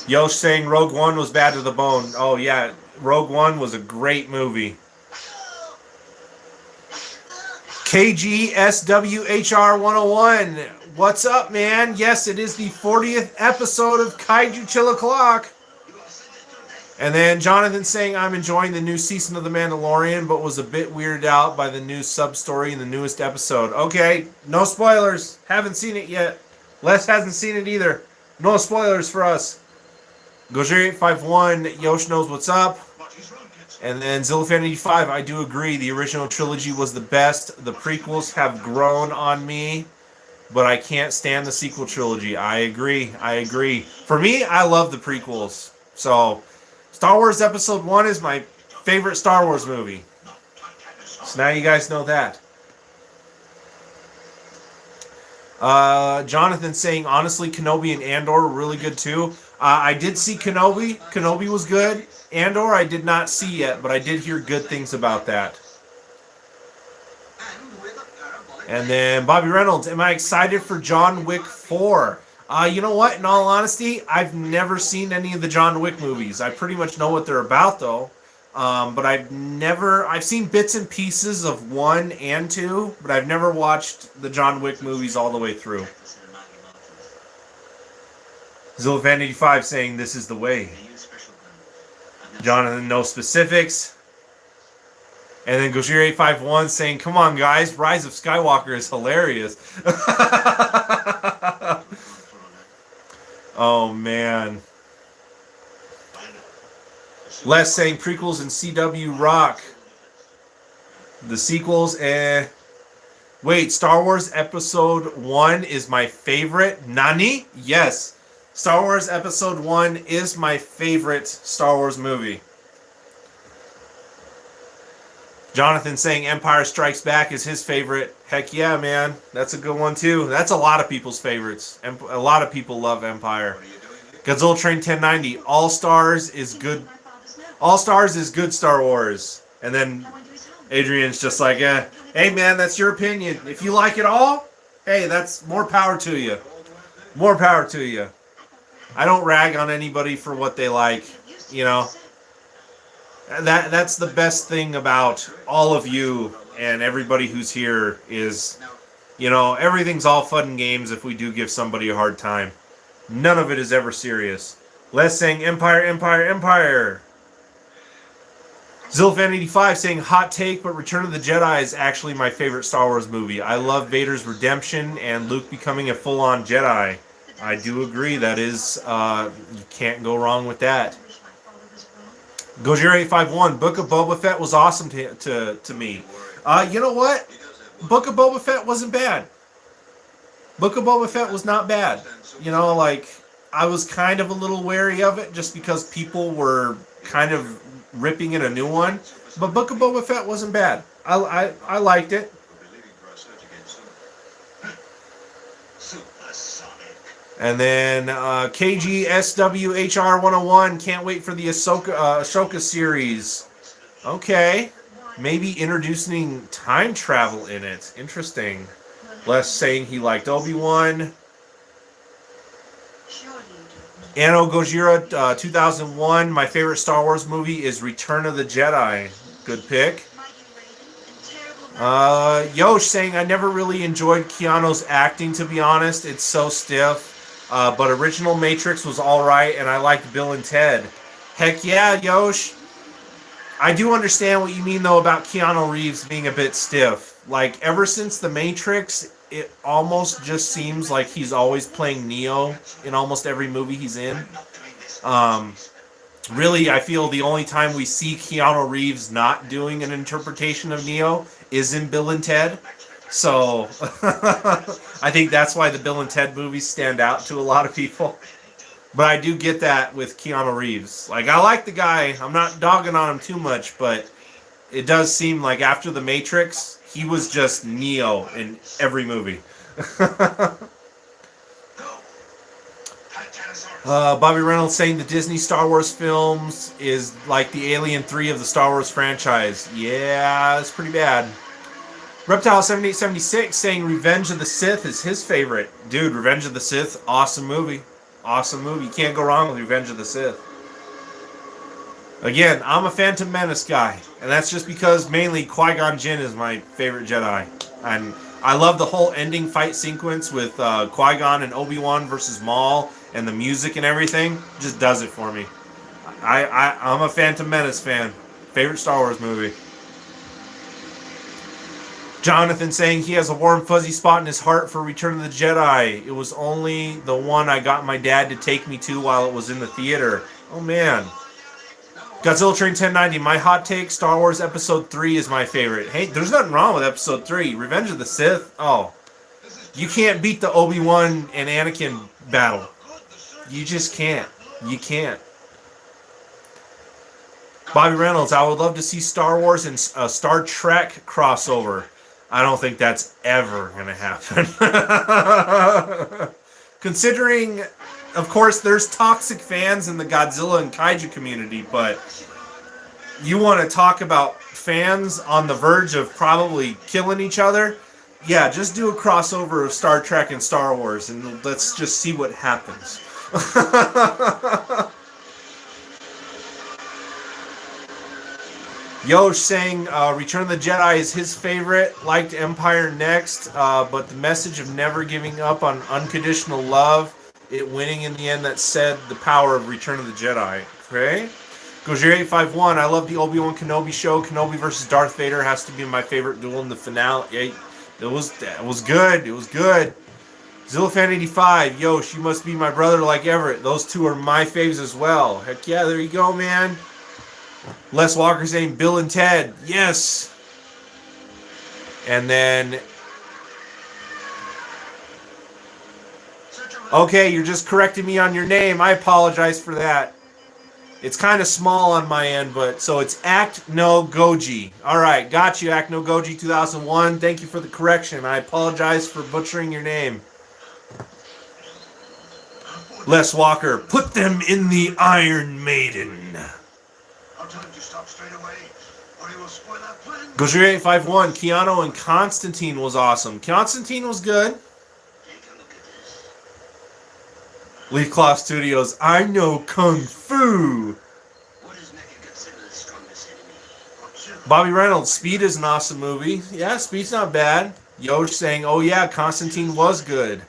Yosh saying Rogue One was bad to the bone. Oh, yeah. Rogue One was a great movie. KGSWHR101. What's up, man? Yes, it is the 40th episode of Kaiju Chill O'Clock. And then Jonathan saying, I'm enjoying the new season of The Mandalorian, but was a bit weirded out by the new sub-story in the newest episode. Okay, no spoilers. Haven't seen it yet. Les hasn't seen it either. No spoilers for us. Gojir851, Yosh knows what's up. And then Zillifan85, I do agree. The original trilogy was the best. The prequels have grown on me, but I can't stand the sequel trilogy. I agree. For me, I love the prequels. So, Star Wars Episode 1 is my favorite Star Wars movie. So now you guys know that. Jonathan saying, honestly, Kenobi and Andor were really good too. I did see Kenobi. Kenobi was good. Andor I did not see yet, but I did hear good things about that. And then Bobby Reynolds, am I excited for John Wick 4? You know what? In all honesty, I've never seen any of the John Wick movies. I pretty much know what they're about, though. But I've seen bits and pieces of 1 and 2, but I've never watched the John Wick movies all the way through. Zillvan85 saying this is the way. Jonathan, no specifics. And then Gojir851 saying, come on, guys, Rise of Skywalker is hilarious. Oh, man. Les saying prequels and CW rock. The sequels, Wait, Star Wars Episode 1 is my favorite? Nani? Yes. Star Wars Episode 1 is my favorite Star Wars movie. Jonathan saying Empire Strikes Back is his favorite. Heck yeah, man. That's a good one, too. That's a lot of people's favorites. A lot of people love Empire. Godzilla Train 1090. All Stars is good. All Stars is good Star Wars. And then Adrian's just like, hey, man, that's your opinion. If you like it all, hey, that's more power to you. More power to you. I don't rag on anybody for what they like, you know. That's the best thing about all of you and everybody who's here is, you know, everything's all fun and games if we do give somebody a hard time. None of it is ever serious. Les saying Empire, Empire, Empire. Zillfan85 saying hot take, but Return of the Jedi is actually my favorite Star Wars movie. I love Vader's redemption and Luke becoming a full-on Jedi. I do agree. That is, you can't go wrong with that. Gojira851, Book of Boba Fett was awesome to me. You know what? Book of Boba Fett wasn't bad. Book of Boba Fett was not bad. You know, like, I was kind of a little wary of it just because people were kind of ripping it a new one. But Book of Boba Fett wasn't bad. I liked it. And then KGSWHR101, can't wait for the Ahsoka series. Okay. Maybe introducing time travel in it. Interesting. Les saying he liked Obi-Wan. Anno Gojira 2001, my favorite Star Wars movie is Return of the Jedi. Good pick. Yosh saying, I never really enjoyed Keanu's acting, to be honest. It's so stiff. But original Matrix was alright, and I liked Bill and Ted. Heck yeah, Yosh. I do understand what you mean, though, about Keanu Reeves being a bit stiff. Like, ever since The Matrix, it almost just seems like he's always playing Neo in almost every movie he's in. Really, I feel the only time we see Keanu Reeves not doing an interpretation of Neo is in Bill and Ted. So, I think that's why the Bill and Ted movies stand out to a lot of people. But I do get that with Keanu Reeves. Like, I like the guy. I'm not dogging on him too much, but it does seem like after The Matrix, he was just Neo in every movie. Bobby Reynolds saying the Disney Star Wars films is like the Alien 3 of the Star Wars franchise. Yeah, it's pretty bad. Reptile7876 saying Revenge of the Sith is his favorite. Dude, Revenge of the Sith, awesome movie. Awesome movie. You can't go wrong with Revenge of the Sith. Again, I'm a Phantom Menace guy. And that's just because mainly Qui-Gon Jinn is my favorite Jedi. And I love the whole ending fight sequence with Qui-Gon and Obi-Wan versus Maul. And the music and everything just does it for me. I'm a Phantom Menace fan. Favorite Star Wars movie. Jonathan saying he has a warm fuzzy spot in his heart for Return of the Jedi. It was only the one I got my dad to take me to while it was in the theater. Oh man. Godzilla Train 1090, my hot take, Star Wars Episode 3 is my favorite. Hey, there's nothing wrong with Episode 3. Revenge of the Sith, oh. You can't beat the Obi-Wan and Anakin battle. You just can't. You can't. Bobby Reynolds, I would love to see Star Wars and Star Trek crossover. I don't think that's ever going to happen. Considering, of course, there's toxic fans in the Godzilla and Kaiju community, but you want to talk about fans on the verge of probably killing each other? Yeah, just do a crossover of Star Trek and Star Wars, and let's just see what happens. Yosh saying Return of the Jedi is his favorite, liked Empire next, but the message of never giving up on unconditional love, it winning in the end, that said the power of Return of the Jedi. Okay? Gojira851, I love the Obi-Wan Kenobi show. Kenobi versus Darth Vader has to be my favorite duel in the finale. Yeah, it was good. It was good. Zillafan85, Yosh, you must be my brother like Everett. Those two are my faves as well. Heck yeah, there you go, man. Les Walker saying Bill and Ted. Yes. And then... Okay, you're just correcting me on your name. I apologize for that. It's kind of small on my end, but... So it's Act No Goji. Alright, got you, Act No Goji 2001. Thank you for the correction. I apologize for butchering your name. Les Walker, put them in the Iron Maiden. Gojira851, Keanu and Constantine was awesome. Constantine was good. Leaf Claw Studios, I know Kung Fu. Bobby Reynolds, Speed is an awesome movie. Yeah, Speed's not bad. Yosh saying, oh yeah, Constantine was good.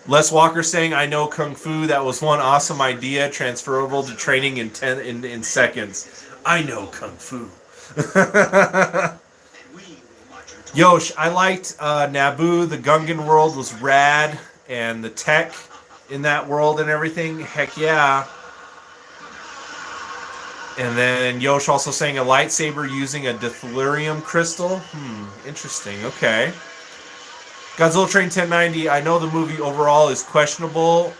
Les Walker saying, I know Kung Fu. That was one awesome idea, transferable to training in seconds. I know Kung Fu. Yosh, I liked Naboo. The Gungan world was rad, and the tech in that world and everything. Heck yeah. And then Yosh also saying a lightsaber using a Dithurium crystal. Interesting. Okay. Godzilla Train 1090. I know the movie overall is questionable.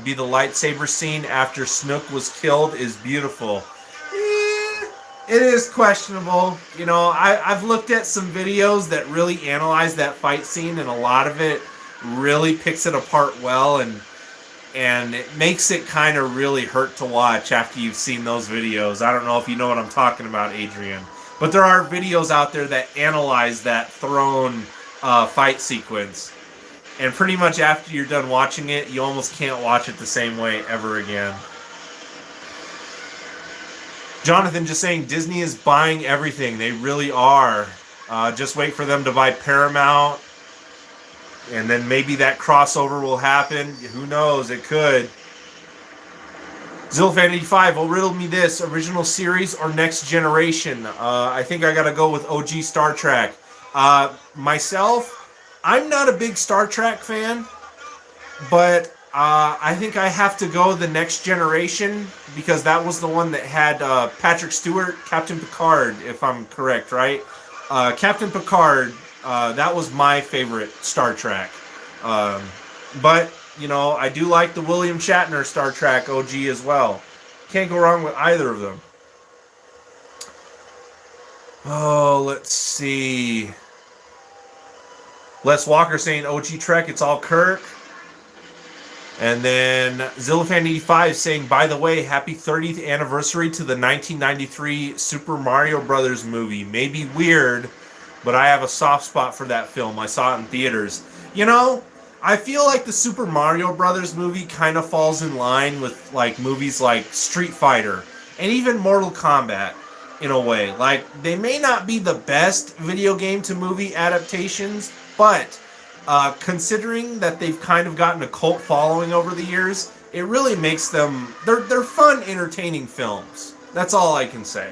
Be the lightsaber scene after Snook was killed is beautiful. It is questionable. You know, I've looked at some videos that really analyze that fight scene, and a lot of it really picks it apart well, and it makes it kind of really hurt to watch after you've seen those videos. I don't know if you know what I'm talking about, Adrian, but there are videos out there that analyze that throne fight sequence, and pretty much after you're done watching it, you almost can't watch it the same way ever again. Jonathan just saying Disney is buying everything. They really are. Just wait for them to buy Paramount, and then maybe that crossover will happen. Who knows? It could. Zilfan85 will riddle me this: original series or next generation? I think I gotta go with OG Star Trek. Myself, I'm not a big Star Trek fan, but I think I have to go the next generation because that was the one that had Patrick Stewart, Captain Picard, if I'm correct, right? Captain Picard, that was my favorite Star Trek. But, you know, I do like the William Shatner Star Trek OG as well. Can't go wrong with either of them. Oh, let's see. Les Walker saying OG Trek, it's all Kirk. And then Zillifan85 saying, by the way, happy 30th anniversary to the 1993 Super Mario Brothers movie. Maybe weird, but I have a soft spot for that film. I saw it in theaters. You know, I feel like the Super Mario Brothers movie kind of falls in line with like movies like Street Fighter and even Mortal Kombat in a way. Like, they may not be the best video game to movie adaptations, but considering that they've kind of gotten a cult following over the years, it really makes them... They're fun, entertaining films. That's all I can say.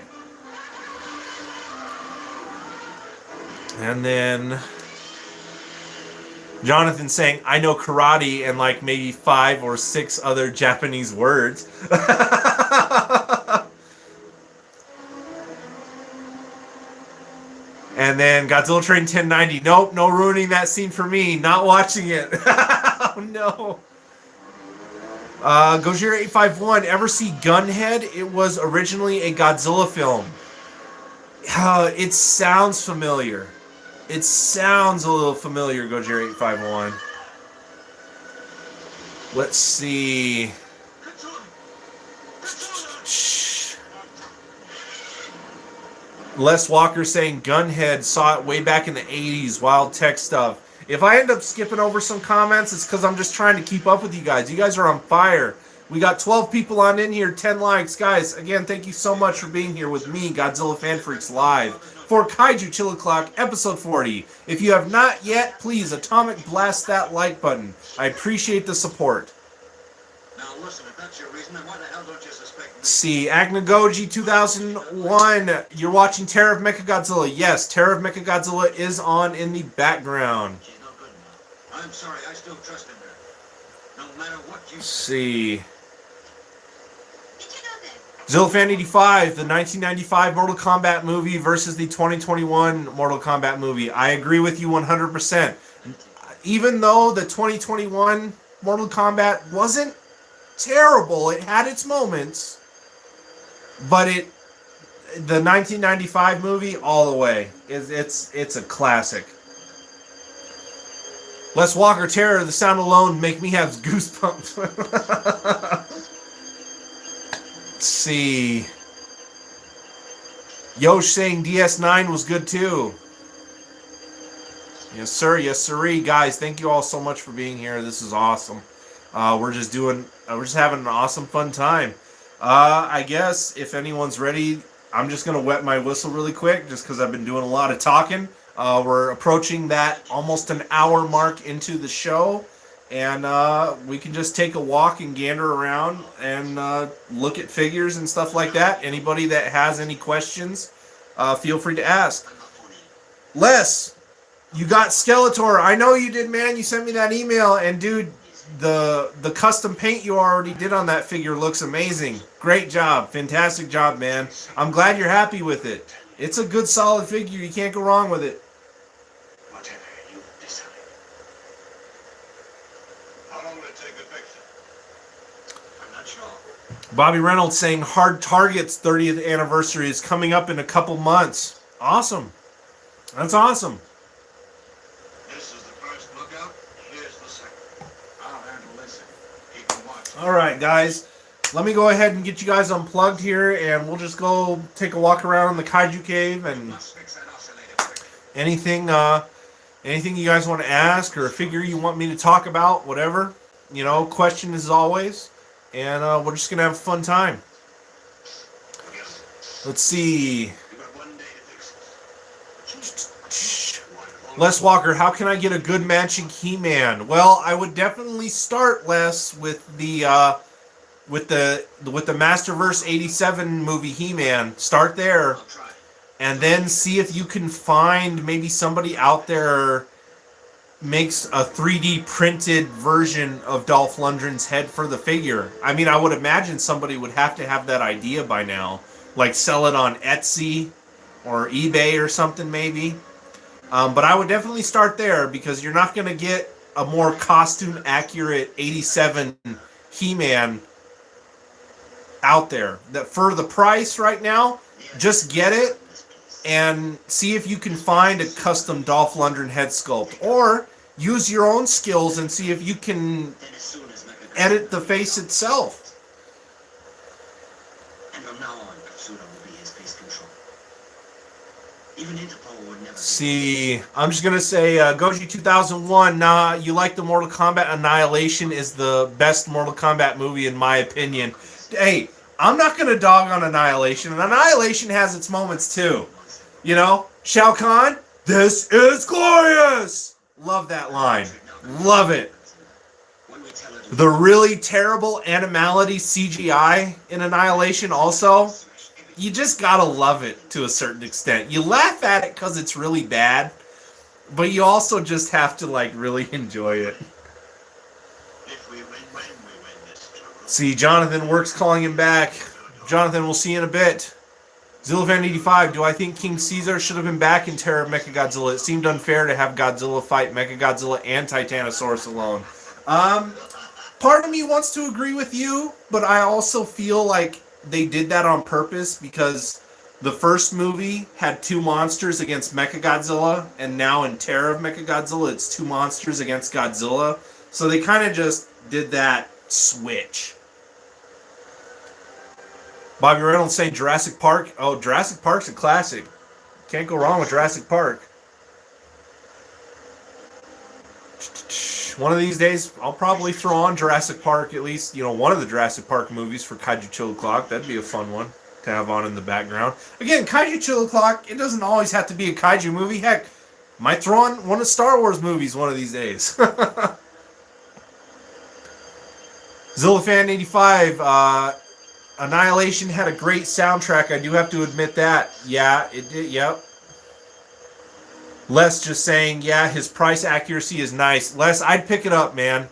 And then Jonathan saying, I know karate and like maybe 5 or 6 other Japanese words. And then Godzilla Train 1090. Nope, no ruining that scene for me. Not watching it. Oh, no. Gojira851. Ever see Gunhead? It was originally a Godzilla film. It sounds familiar. It sounds a little familiar, Gojira851. Let's see. Les Walker saying Gunhead, saw it way back in the 80s, wild tech stuff. If I end up skipping over some comments, it's because I'm just trying to keep up with you guys. You guys are on fire. We got 12 people on in here, 10 likes. Guys, again, thank you so much for being here with me, Godzilla Fan Freaks Live, for Kaiju Chill O'Clock, episode 40. If you have not yet, please atomic blast that like button. I appreciate the support. Now listen, if that's your reason, then why the hell don't you suspect me? See, Agnagoji 2001. You're watching Terror of Mechagodzilla. Yes, Terror of Mechagodzilla is on in the background. She's no good enough. I'm sorry, I still trust in her. No matter what you See. Did you know this? Zillfan85, the 1995 Mortal Kombat movie versus the 2021 Mortal Kombat movie. I agree with you 100%. Even though the 2021 Mortal Kombat wasn't terrible, it had its moments, but the 1995 movie all the way it's a classic. Les Walker, Terror, the sound alone make me have goosebumps. Let's see. Yosh saying DS9 was good too. Yes sir, yes sirree. Guys, thank you all so much for being here. This is awesome. We're just having an awesome, fun time. I guess if anyone's ready, I'm just going to wet my whistle really quick just because I've been doing a lot of talking. We're approaching that almost an hour mark into the show, and we can just take a walk and gander around and look at figures and stuff like that. Anybody that has any questions, feel free to ask. Les, you got Skeletor. I know you did, man. You sent me that email, and dude, the custom paint you already did on that figure looks amazing. Great job. Fantastic job, man. I'm glad you're happy with it. It's a good, solid figure. You can't go wrong with it. Whatever you decide. How long will it take to fix it? I'm not sure. Bobby Reynolds saying Hard Target's 30th anniversary is coming up in a couple months. Awesome. That's awesome. This is the first lookout. Here's the second. I'll handle this. He can watch. All right, guys. Let me go ahead and get you guys unplugged here, and we'll just go take a walk around in the Kaiju Cave and Must fix that oscillator quick. anything you guys want to ask or a figure you want me to talk about, whatever. You know, question as always. And we're just going to have a fun time. Let's see. You got 1 day to fix it. Les Walker, how can I get a good matching He-Man? Well, I would definitely start, Les, with the Masterverse '87 movie He-Man. Start there, I'll try. and then see if you can find maybe somebody out there makes a 3D printed version of Dolph Lundgren's head for the figure. I mean, I would imagine somebody would have to have that idea by now, like sell it on Etsy or eBay or something maybe. But I would definitely start there because you're not going to get a more costume accurate '87 He-Man out there. That for the price right now, just get it and see if you can find a custom Dolph Lundgren head sculpt, or use your own skills and see if you can Then as soon as Mecha edit the face itself. And from now on, Katsuda will be his face control. Even Interpol would never See, I'm just gonna say Goji 2001. Nah, you like the Mortal Kombat Annihilation is the best Mortal Kombat movie in my opinion. Hey, I'm not gonna dog on Annihilation. And Annihilation has its moments too. You know, Shao Kahn, this is glorious. Love that line. Love it. When we tell it The really terrible animality CGI in Annihilation also, you just gotta love it to a certain extent. You laugh at it because it's really bad, but you also just have to like really enjoy it. if we win, when we win this trouble. See, Jonathan Works calling him back. Jonathan, we'll see you in a bit. Zillafan85, do I think King Caesar should have been back in Terror of Mechagodzilla? It seemed unfair to have Godzilla fight Mechagodzilla and Titanosaurus alone. Part of me wants to agree with you, but I also feel like they did that on purpose because the first movie had two monsters against Mechagodzilla, and now in Terror of Mechagodzilla, it's two monsters against Godzilla. So they kind of just did that switch. Bobby Reynolds saying Jurassic Park. Oh, Jurassic Park's a classic. Can't go wrong with Jurassic Park. One of these days, I'll probably throw on Jurassic Park, at least, you know, one of the Jurassic Park movies for Kaiju Chill O'Clock. That'd be a fun one to have on in the background. Again, Kaiju Chill O'Clock, it doesn't always have to be a Kaiju movie. Heck, might throw on one of Star Wars movies one of these days. Zillafan85, Annihilation had a great soundtrack. I do have to admit that. Yeah, it did. Yep. Les just saying, yeah, his price accuracy is nice. Les, I'd pick it up, man.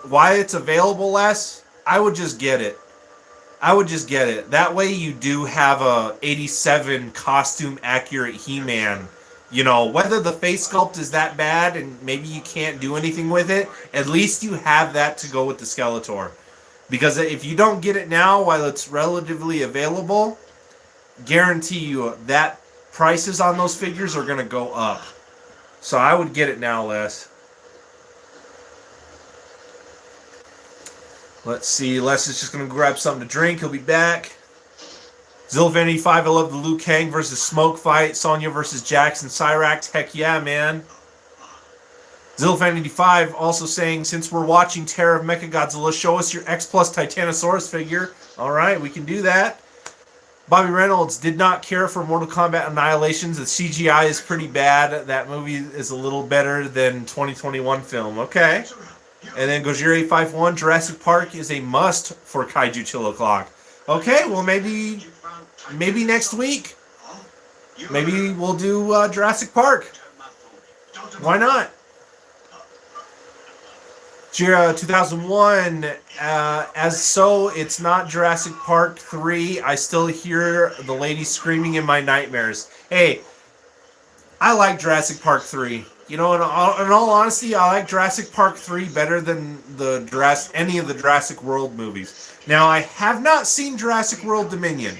While it's available, Les, I would just get it. I would just get it. That way you do have a 87 costume accurate He-Man. You know, whether the face sculpt is that bad and maybe you can't do anything with it, at least you have that to go with the Skeletor. Because if you don't get it now while it's relatively available, guarantee you that prices on those figures are going to go up. So I would get it now, Les. Let's see. Les is just going to grab something to drink. He'll be back. Zilvan85, I love the Liu Kang versus Smoke fight. Sonya versus Jackson Cyrax. Heck yeah, man. Zilfan85 also saying, since we're watching Terror of Mechagodzilla, show us your X Plus Titanosaurus figure. All right, we can do that. Bobby Reynolds did not care for Mortal Kombat Annihilations. The CGI is pretty bad. That movie is a little better than 2021 film. Okay. And then Gojira851, Jurassic Park is a must for Kaiju Chill O'Clock. Okay, well maybe next week. Maybe we'll do Jurassic Park. Why not? Jira 2001. As so, it's not Jurassic Park 3. I still hear the lady screaming in my nightmares. Hey, I like Jurassic Park 3. You know, in all honesty, I like Jurassic Park 3 better than any of the Jurassic World movies. Now, I have not seen Jurassic World Dominion.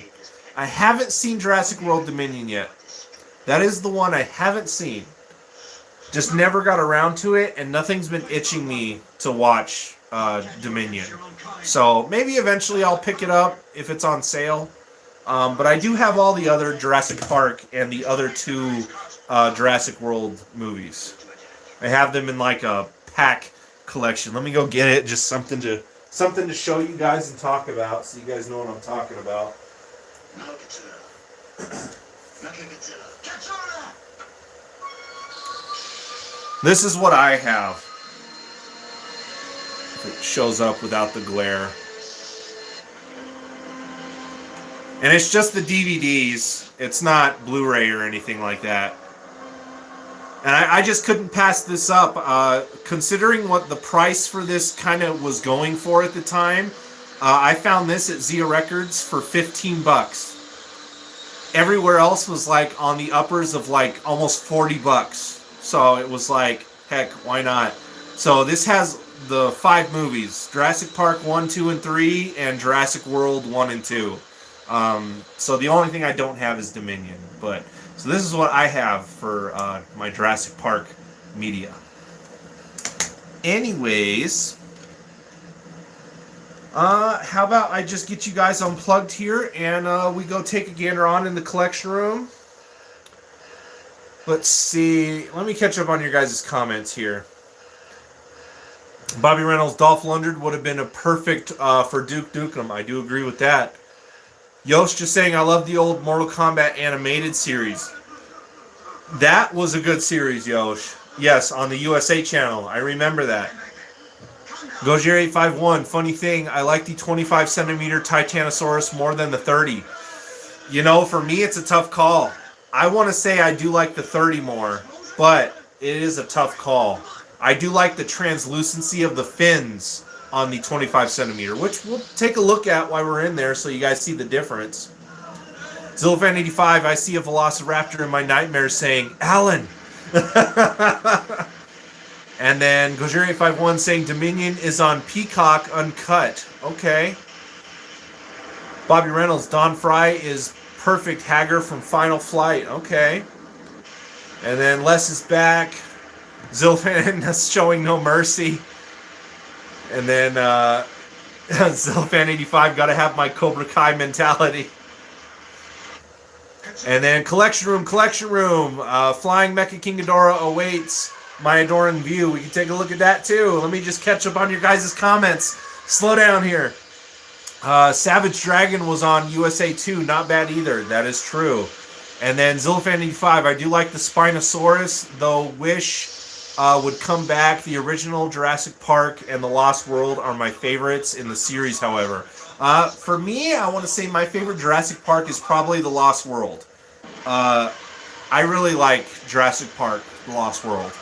I haven't seen Jurassic World Dominion yet. That is the one I haven't seen. Just never got around to it, and nothing's been itching me to watch Dominion. So maybe eventually I'll pick it up if it's on sale. But I do have all the other Jurassic Park and the other two Jurassic World movies. I have them in like a pack collection. Let me go get it. Just something to show you guys and talk about, so you guys know what I'm talking about. This is what I have. If it shows up without the glare. And it's just the DVDs. It's not Blu-ray or anything like that. And I just couldn't pass this up. Considering what the price for this kind of was going for at the time, I found this at Zia Records for $15. Everywhere else was like on the uppers of like almost $40. So it was like, heck, why not? So this has the 5 movies: Jurassic Park 1, 2, and 3, and Jurassic World 1 and 2. So the only thing I don't have is Dominion. But so this is what I have for my Jurassic Park media. Anyways, how about I just get you guys unplugged here and we go take a gander on in the collection room. Let's see. Let me catch up on your guys' comments here. Bobby Reynolds, Dolph Lundgren would have been a perfect for Duke Nukem. I do agree with that. Yosh just saying, I love the old Mortal Kombat animated series. That was a good series, Yosh. Yes, on the USA channel. I remember that. Gojir851, funny thing, I like the 25 centimeter Titanosaurus more than the 30. You know, for me, it's a tough call. I want to say I do like the 30 more, but it is a tough call. I do like the translucency of the fins on the 25 centimeter, which we'll take a look at while we're in there so you guys see the difference. Zillafan85, I see a Velociraptor in my nightmares saying, Alan! And then Gojir851 saying Dominion is on Peacock Uncut. Okay. Bobby Reynolds, Don Fry is perfect Hagger from Final Flight. Okay. And then Les is back. Zilfan is showing no mercy. And then Zilfan85, gotta have my Cobra Kai mentality. And then Collection Room. Flying Mecha King Ghidorah awaits my adoring view. We can take a look at that too. Let me just catch up on your guys' comments. Slow down here. Savage Dragon was on USA 2. Not bad either. That is true. And then Zilfan85. I do like the Spinosaurus, though wish would come back. The original Jurassic Park and The Lost World are my favorites in the series, however. For me, I want to say my favorite Jurassic Park is probably The Lost World. I really like Jurassic Park, The Lost World.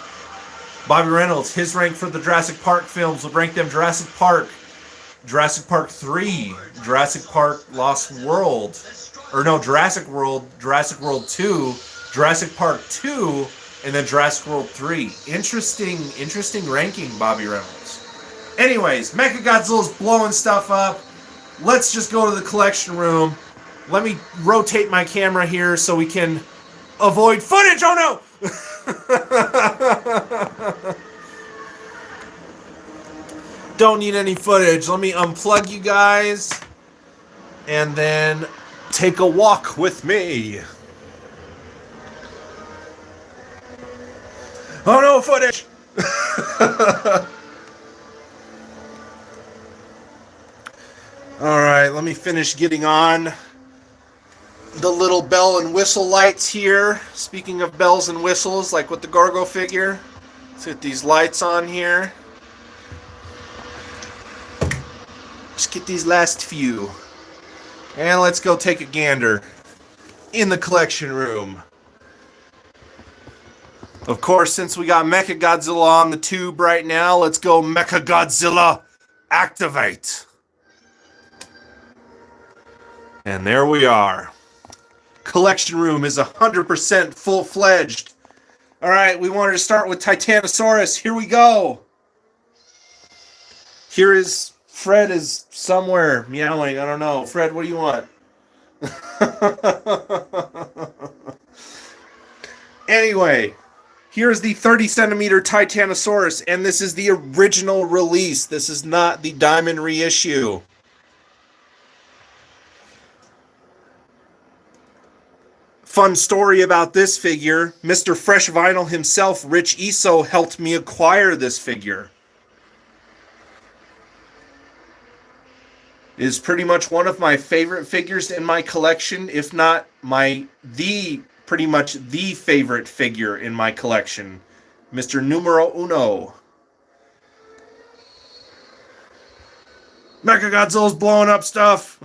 Bobby Reynolds, his rank for the Jurassic Park films would rank them Jurassic Park 3, Jurassic Park Lost World, or no, Jurassic World 2, Jurassic Park 2, and then Jurassic World 3. Interesting ranking, Bobby Reynolds. Anyways, Mechagodzilla's blowing stuff up. Let's just go to the collection room. Let me rotate my camera here so we can avoid footage. Oh no! Don't need any footage. Let me unplug you guys and then take a walk with me. Oh no, footage! Alright, let me finish getting on the little bell and whistle lights here. Speaking of bells and whistles, like with the Gorgo figure, let's get these lights on here. Just get these last few. And let's go take a gander in the collection room. Of course, since we got Mechagodzilla on the tube right now, let's go Mechagodzilla activate. And there we are. Collection room is 100% full-fledged. All right, we wanted to start with Titanosaurus. Here we go. Here is Fred is somewhere meowing. I don't know. Fred, what do you want? Anyway, here's the 30-centimeter Titanosaurus, and this is the original release. This is not the Diamond reissue. Fun story about this figure. Mr. Fresh Vinyl himself, Rich Iso, helped me acquire this figure. It is pretty much one of my favorite figures in my collection, if not pretty much the favorite figure in my collection. Mr. Numero Uno. Mechagodzilla's blowing up stuff.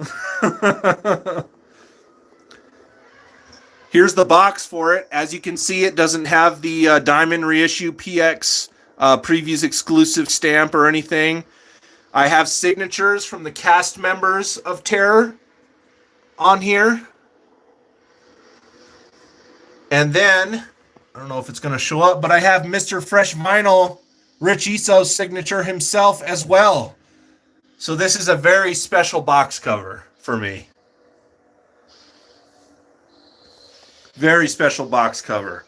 Here's the box for it. As you can see, it doesn't have the Diamond Reissue PX Previews exclusive stamp or anything. I have signatures from the cast members of Terror on here. And then, I don't know if it's going to show up, but I have Mr. Fresh Vinyl, Rich Iso's signature himself as well. So this is a very special box cover for me. Very special box cover.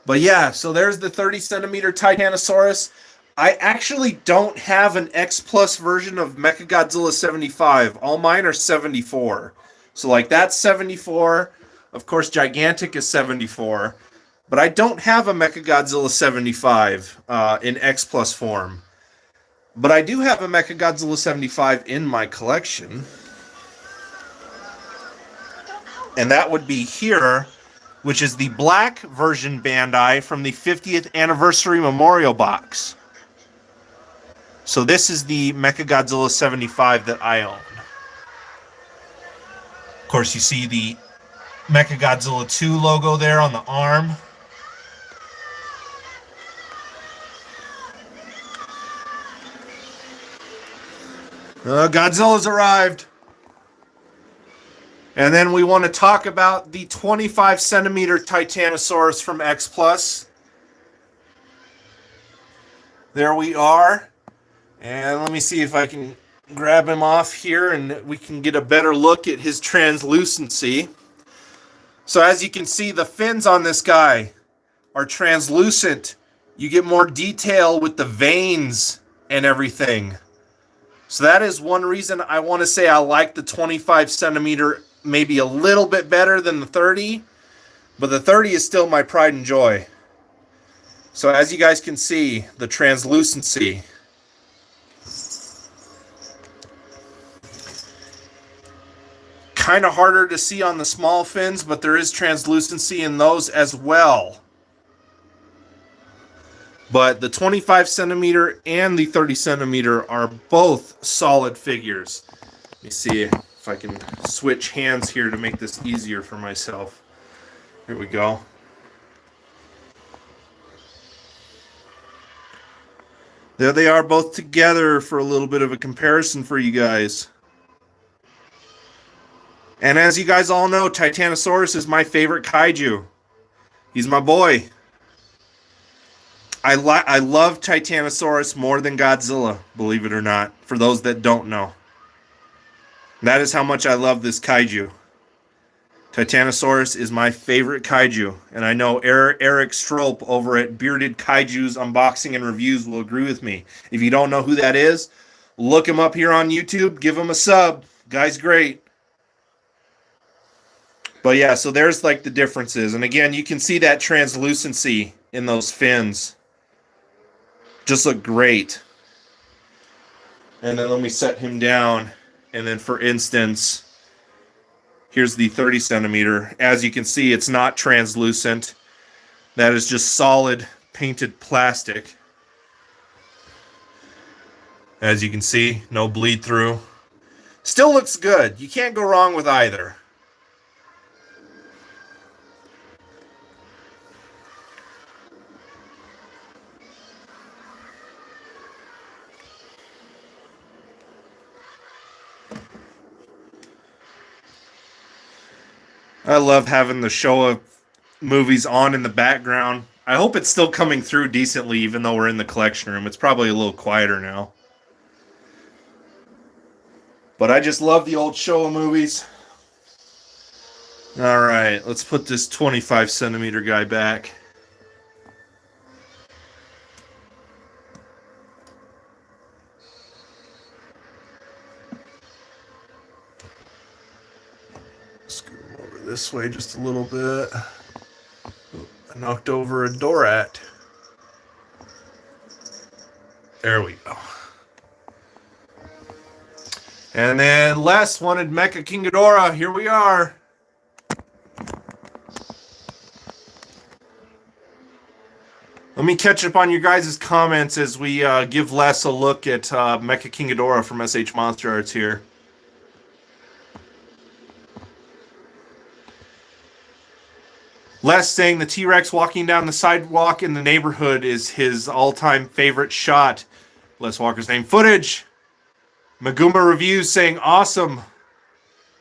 But yeah, so there's the 30-centimeter Titanosaurus. I actually don't have an X Plus version of Mechagodzilla 75. All mine are 74. So like that's 74. Of course, Gigantic is 74. But I don't have a Mechagodzilla 75 in X Plus form. But I do have a Mechagodzilla 75 in my collection. And that would be here, which is the black version Bandai from the 50th anniversary memorial box. So this is the Mechagodzilla 75 that I own. Of course, you see the Mechagodzilla 2 logo there on the arm. Godzilla's arrived. And then we want to talk about the 25-centimeter Titanosaurus from X Plus. There we are. And let me see if I can grab him off here and we can get a better look at his translucency. So as you can see, the fins on this guy are translucent. You get more detail with the veins and everything. So that is one reason I want to say I like the 25-centimeter maybe a little bit better than the 30. But the 30 is still my pride and joy. So as you guys can see, the translucency. Kind of harder to see on the small fins, but there is translucency in those as well. But the 25-centimeter and the 30-centimeter are both solid figures. Let me see if I can switch hands here to make this easier for myself. Here we go. There they are both together for a little bit of a comparison for you guys. And as you guys all know, Titanosaurus is my favorite kaiju. He's my boy. I love Titanosaurus more than Godzilla, believe it or not, for those that don't know. That is how much I love this kaiju. Titanosaurus is my favorite kaiju, and I know Eric Strope over at Bearded Kaiju's Unboxing and Reviews will agree with me. If you don't know who that is, look him up here on YouTube, give him a sub. Guy's great. But yeah, so there's like the differences. And again, you can see that translucency in those fins. Just look great. And then let me set him down. And then for instance, here's the 30-centimeter. As you can see, it's not translucent. That is just solid painted plastic. As you can see, no bleed through. Still looks good. You can't go wrong with either. I love having the Showa movies on in the background. I hope it's still coming through decently, even though we're in the collection room. It's probably a little quieter now. But I just love the old Showa movies. All right, let's put this 25 centimeter guy back. Scoot him over this way just a little bit. I knocked over a Dorat. There we go. And then last wanted Mecha King Ghidorah. Here we are. Let me catch up on your guys' comments as we give Les a look at Mecha King Ghidorah from SH Monster Arts here. Les saying the T-Rex walking down the sidewalk in the neighborhood is his all-time favorite shot. Les Walker's name footage. Maguma Reviews saying awesome.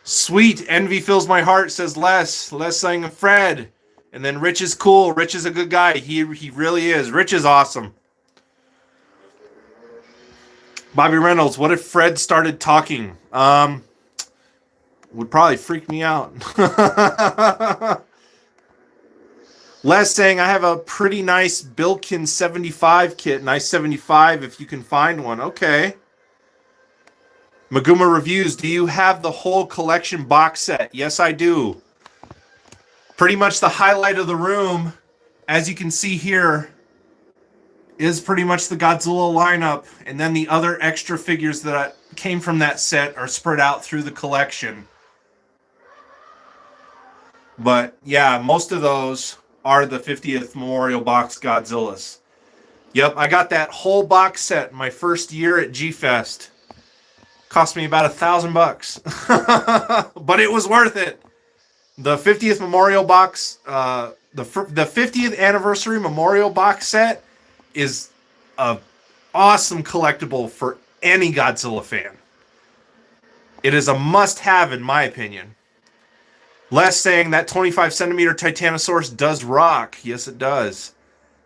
Sweet. Envy fills my heart, says Les. Les saying Fred. And then Rich is cool. Rich is a good guy. He really is. Rich is awesome. Bobby Reynolds, what if Fred started talking? Would probably freak me out. Les saying, I have a pretty nice Bilkin 75 kit. Nice 75 if you can find one. Okay. Maguma Reviews, do you have the whole collection box set? Yes, I do. Pretty much the highlight of the room, as you can see here, is pretty much the Godzilla lineup. And then the other extra figures that came from that set are spread out through the collection. But yeah, most of those are the 50th Memorial Box Godzillas. Yep, I got that whole box set my first year at G-Fest. Cost me about $1,000, but it was worth it. The 50th Memorial Box, the 50th Anniversary Memorial Box set is a awesome collectible for any Godzilla fan. It is a must-have in my opinion. Les saying that 25 centimeter Titanosaurus does rock. Yes, it does.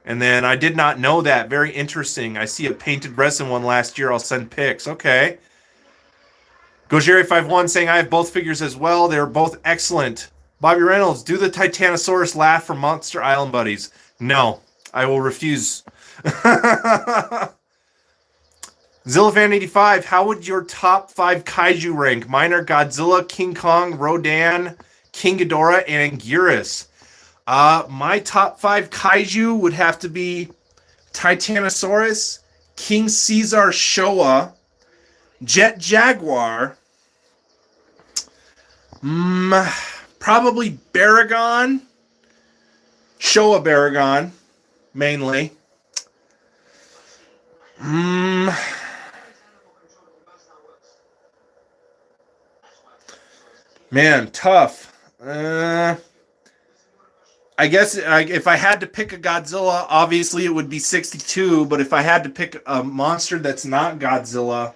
And then I did not know that. Very interesting. I see a painted resin one last year. I'll send pics. Okay. Gojeri51 saying I have both figures as well. They're both excellent. Bobby Reynolds, do the Titanosaurus laugh from Monster Island Buddies. No, I will refuse. Zillafan85, how would your top 5 kaiju rank? Mine are Godzilla, King Kong, Rodan, King Ghidorah, and Anguirus. My top 5 kaiju would have to be Titanosaurus, King Caesar Showa, Jet Jaguar, probably Baragon, Showa Baragon, mainly. Man, tough. I guess if I had to pick a Godzilla, obviously it would be 62, but if I had to pick a monster that's not Godzilla,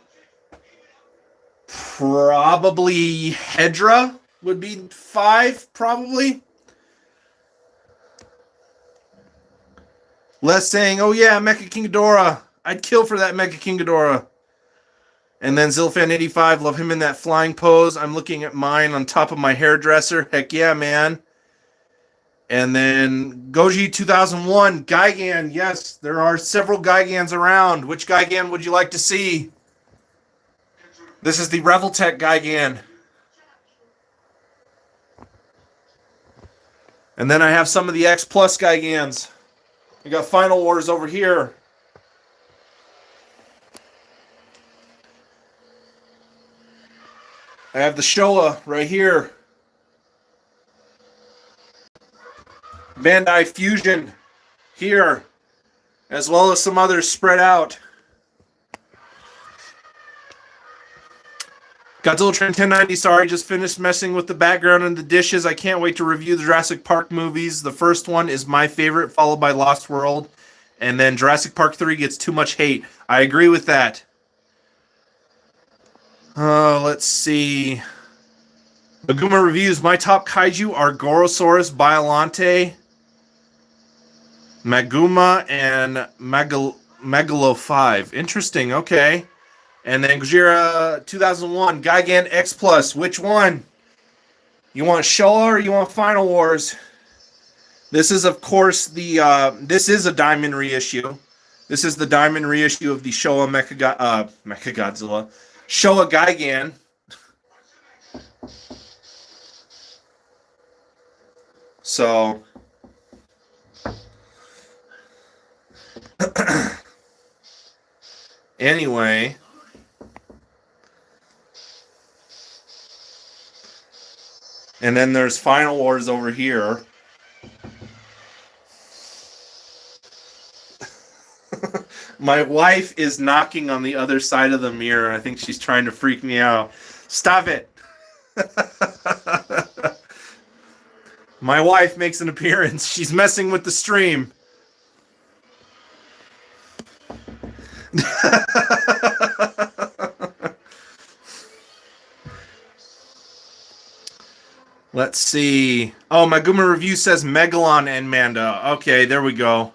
probably Hedra would be 5, probably. Les saying, oh yeah, Mecha King Ghidorah. I'd kill for that Mecha King Ghidorah. And then Zilfan85, love him in that flying pose. I'm looking at mine on top of my hairdresser. Heck yeah, man. And then Goji2001, Gigan. Yes, there are several Gigans around. Which Gigan would you like to see? This is the Reveltech Gigan. And then I have some of the X Plus Gigans. We got Final Wars over here. I have the Showa right here. Bandai Fusion here, as well as some others spread out. Godzilla Train 1090, sorry, just finished messing with the background and the dishes. I can't wait to review the Jurassic Park movies. The first one is my favorite, followed by Lost World. And then Jurassic Park 3 gets too much hate. I agree with that. Let's see. Maguma reviews, my top kaiju are Gorosaurus, Biollante, Maguma, and Megalo 5. Interesting, okay. And then Gojira 2001, Gigan X Plus. Which one? You want Showa or you want Final Wars? This is, of course, this is a Diamond reissue. This is the Diamond reissue of the Showa Mechagodzilla. Showa Gigan. So, anyway, and then there's Final Wars over here. My wife is knocking on the other side of the mirror. I think she's trying to freak me out. Stop it. My wife makes an appearance. She's messing with the stream. Let's see. Oh, Maguma Review says Megalon and Manda. Okay, there we go.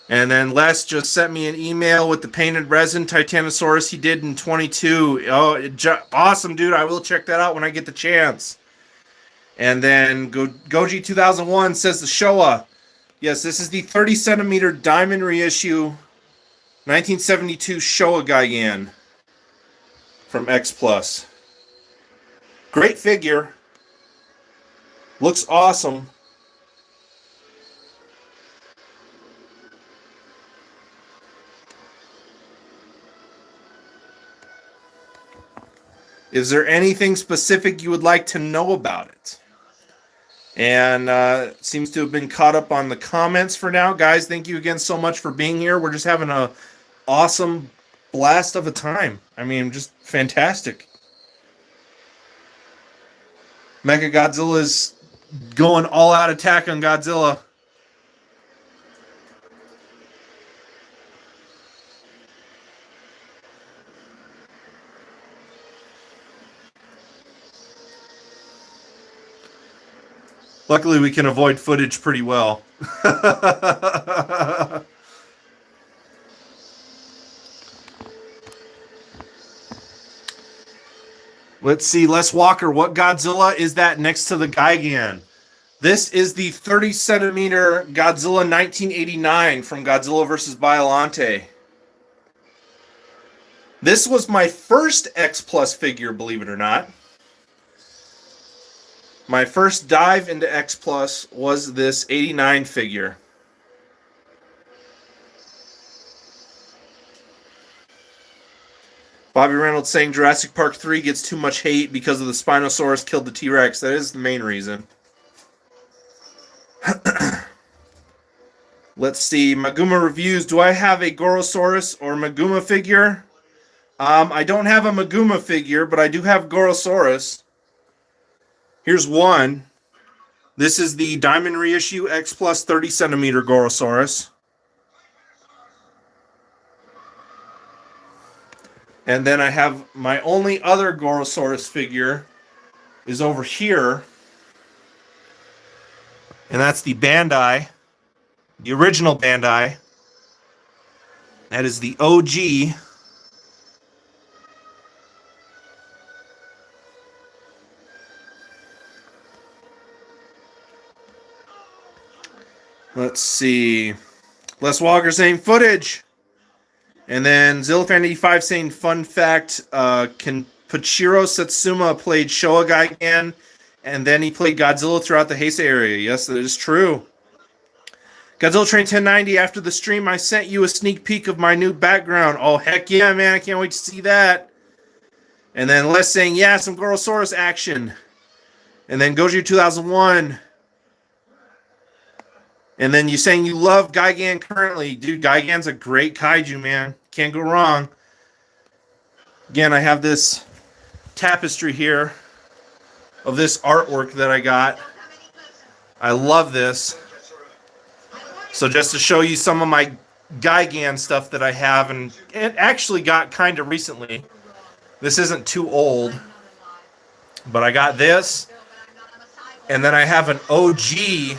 And then Les just sent me an email with the painted resin Titanosaurus he did in 22. Oh, awesome, dude. I will check that out when I get the chance. And then Goji 2001 says the Showa. Yes, this is the 30 centimeter diamond reissue 1972 Showa Gigan from X Plus. Great figure. Looks awesome. Is there anything specific you would like to know about it? And seems to have been caught up on the comments for now. Guys, thank you again so much for being here. We're just having a awesome blast of a time. I mean, just fantastic. Mechagodzilla's going all out attack on Godzilla. Luckily, we can avoid footage pretty well. Let's see, Les Walker, what Godzilla is that next to the Gigan? This is the 30 centimeter Godzilla 1989 from Godzilla vs. Biollante. This was my first X Plus figure, believe it or not. My first dive into X Plus was this 89 figure. Bobby Reynolds saying Jurassic Park 3 gets too much hate because of the Spinosaurus killed the T-Rex. That is the main reason. Let's see. Maguma reviews. Do I have a Gorosaurus or Maguma figure? I don't have a Maguma figure, but I do have Gorosaurus. Here's one. This is the Diamond Reissue X Plus 30 centimeter Gorosaurus. And then I have my only other Gorosaurus figure is over here. And that's the Bandai. The original Bandai. That is the OG. Let's see. Les Walker saying footage. And then Zillifan85 saying fun fact, Pachiro Satsuma played Showa Gigan, and then he played Godzilla throughout the Heisei area. Yes, that is true. Godzilla Train 1090, after the stream, I sent you a sneak peek of my new background. Oh, heck yeah, man. I can't wait to see that. And then Les saying, yeah, some Gorosaurus action. And then Goji 2001. And then you saying you love Gigan currently. Dude, Gigan's a great kaiju, man. Can't go wrong. Again, I have this tapestry here of this artwork that I got. I love this. So just to show you some of my Gigan stuff that I have, and it actually got kind of recently. This isn't too old. But I got this, and then I have an OG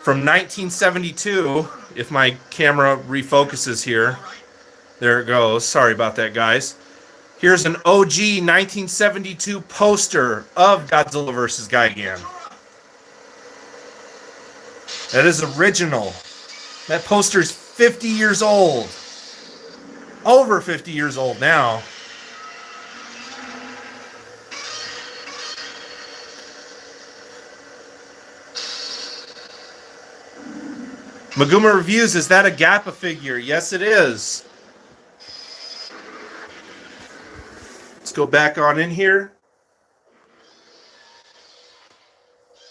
from 1972. If my camera refocuses here. There it goes. Sorry about that, guys. Here's an OG 1972 poster of Godzilla vs. Gigan. That is original. That poster's 50 years old. Over 50 years old now. Maguma Reviews, is that a Gappa figure? Yes, it is. Let's go back on in here.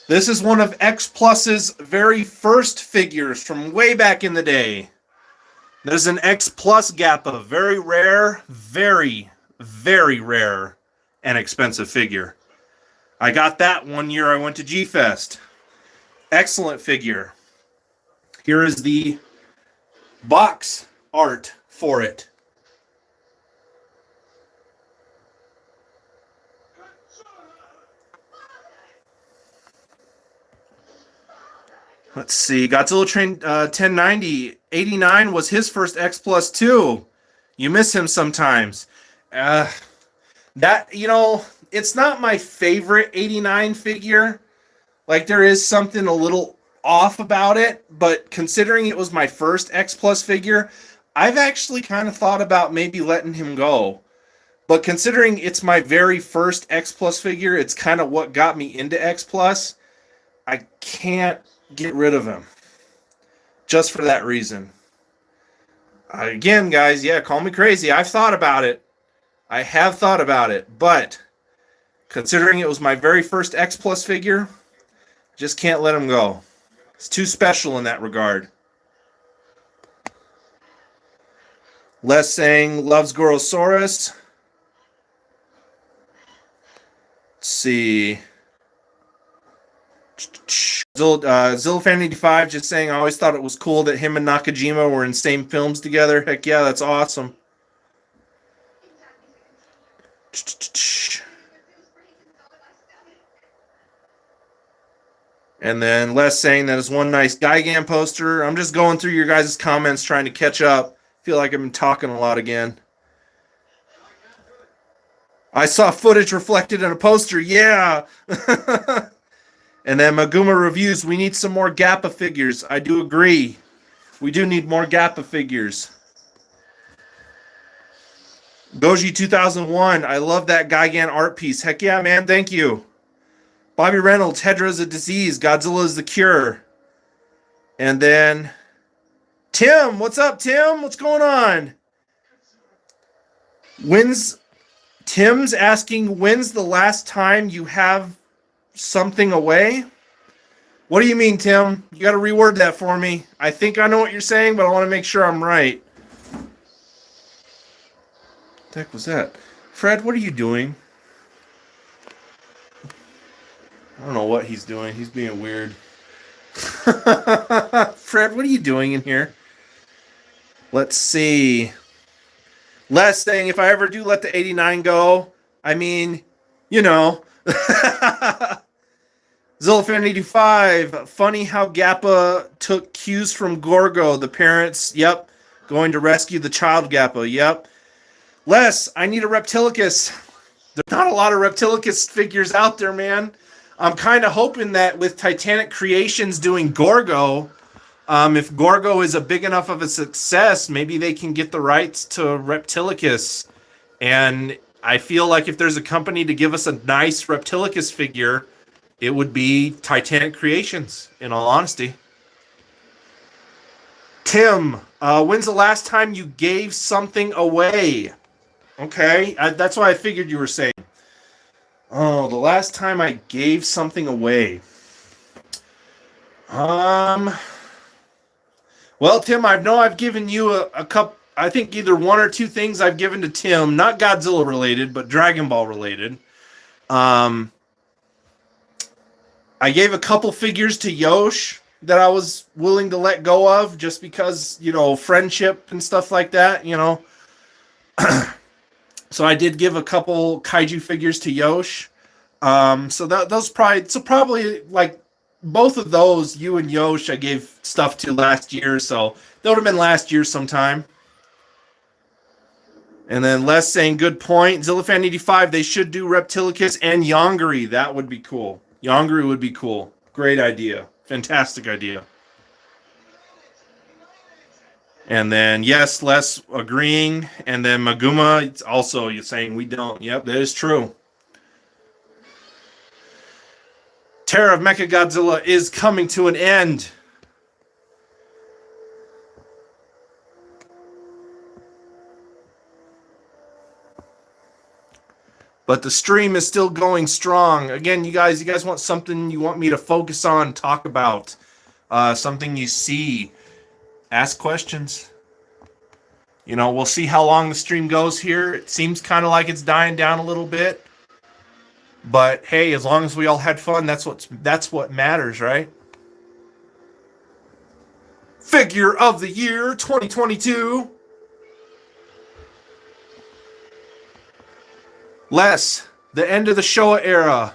This is one of X Plus's very first figures from way back in the day. There's an X Plus Gappa, very rare, very, very rare and expensive figure. I got that one year I went to G-Fest. Excellent figure. Here is the box art for it. Let's see. Godzilla Train 1090. 89 was his first X Plus too. You miss him sometimes. It's not my favorite 89 figure. Like, there is something a little off about it, but considering it was my first X Plus figure, I've actually kind of thought about maybe letting him go. But considering it's my very first X Plus figure, it's kind of what got me into X Plus. I can't get rid of him just for that reason. Again, guys, yeah, call me crazy. I've thought about it. I have thought about it, but considering it was my very first X Plus figure, just can't let him go. It's too special in that regard. Les saying loves Gorosaurus. Let's see. Zillfan85 just saying, I always thought it was cool that him and Nakajima were in same films together. Heck yeah, that's awesome. And then Les saying that is one nice Gigan poster. I'm just going through your guys' comments trying to catch up. Feel like I've been talking a lot again. I saw footage reflected in a poster. Yeah. And then Maguma Reviews, we need some more Gappa figures. I do agree. We do need more Gappa figures. Goji 2001, I love that Gigan art piece. Heck yeah, man, thank you. Bobby Reynolds, Hedra's a disease. Godzilla is the cure. And then Tim, what's up, Tim? What's going on? Tim's asking, when's the last time you have something away? What do you mean, Tim? You got to reword that for me. I think I know what you're saying, but I want to make sure I'm right. What the heck was that? Fred, what are you doing? I don't know what he's doing. He's being weird. Fred, what are you doing in here? Let's see. Last thing, if I ever do let the 89 go, I mean, you know. Zillfan85, funny how Gappa took cues from Gorgo. The parents, yep, going to rescue the child Gappa, yep. Les, I need a Reptilicus. There's not a lot of Reptilicus figures out there, man. I'm kind of hoping that with Titanic Creations doing Gorgo, if Gorgo is a big enough of a success, maybe they can get the rights to Reptilicus. And I feel like if there's a company to give us a nice Reptilicus figure, it would be Titanic Creations, in all honesty. Tim, when's the last time you gave something away? Okay, that's what I figured you were saying. Oh, the last time I gave something away. Well, Tim, I've given you a couple. I think either one or two things I've given to Tim, not Godzilla related, but Dragon Ball related. I gave a couple figures to Yosh that I was willing to let go of just because, you know, friendship and stuff like that, you know. So I did give a couple Kaiju figures to Yosh. Probably like both of those, you and Yosh, I gave stuff to last year, so that would have been last year sometime. And then Les saying, good point. Zillifan85, they should do Reptilicus and Yongari. That would be cool. Yongari would be cool. Great idea. Fantastic idea. And then, yes, Les agreeing. And then Maguma, it's also you're saying we don't. Yep, that is true. Terror of Mechagodzilla is coming to an end. But the stream is still going strong. Again, you guys want something you want me to focus on, talk about, something you see. Ask questions. You know, we'll see how long the stream goes here. It seems kind of like it's dying down a little bit. But hey, as long as we all had fun, that's what matters, right? Figure of the year 2022. Les, the end of the Showa era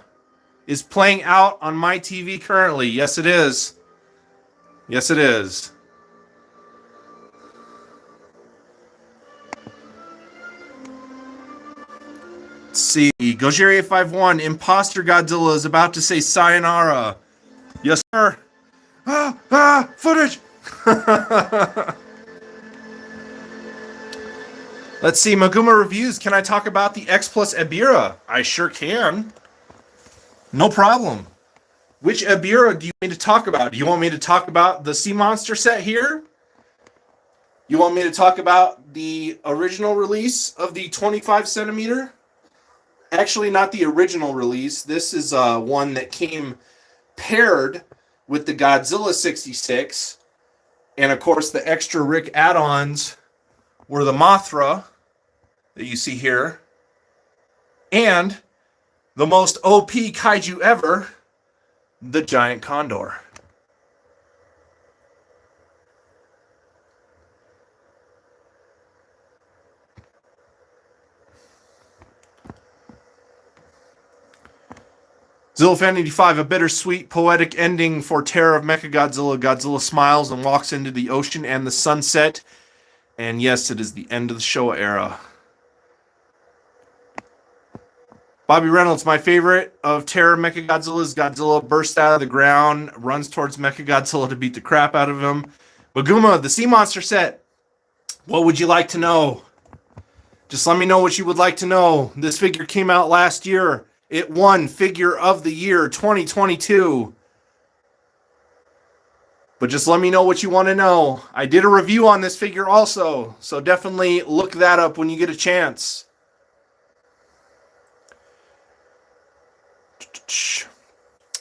is playing out on my TV currently. Yes, it is. Yes, it is. Let's see. Gojiri851, Imposter Godzilla is about to say sayonara. Yes, sir. Footage. Let's see, Maguma Reviews. Can I talk about the X Plus Ebirah? I sure can. No problem. Which Ebirah do you want me to talk about? Do you want me to talk about the Sea Monster set here? You want me to talk about the original release of the 25 centimeter? Actually, not the original release. This is one that came paired with the Godzilla 66. And of course, the extra Rick add-ons were the Mothra that you see here, and the most OP kaiju ever, the giant condor. Zillifan85, a bittersweet poetic ending for Terror of Mechagodzilla. Godzilla smiles and walks into the ocean and the sunset. And yes, it is the end of the Showa era. Bobby Reynolds, my favorite of Terror Mechagodzilla is Godzilla bursts out of the ground, runs towards Mechagodzilla to beat the crap out of him. Maguma, the Sea Monster set. What would you like to know? Just let me know what you would like to know. This figure came out last year. It won Figure of the Year 2022. But just let me know what you want to know. I did a review on this figure also, so definitely look that up when you get a chance.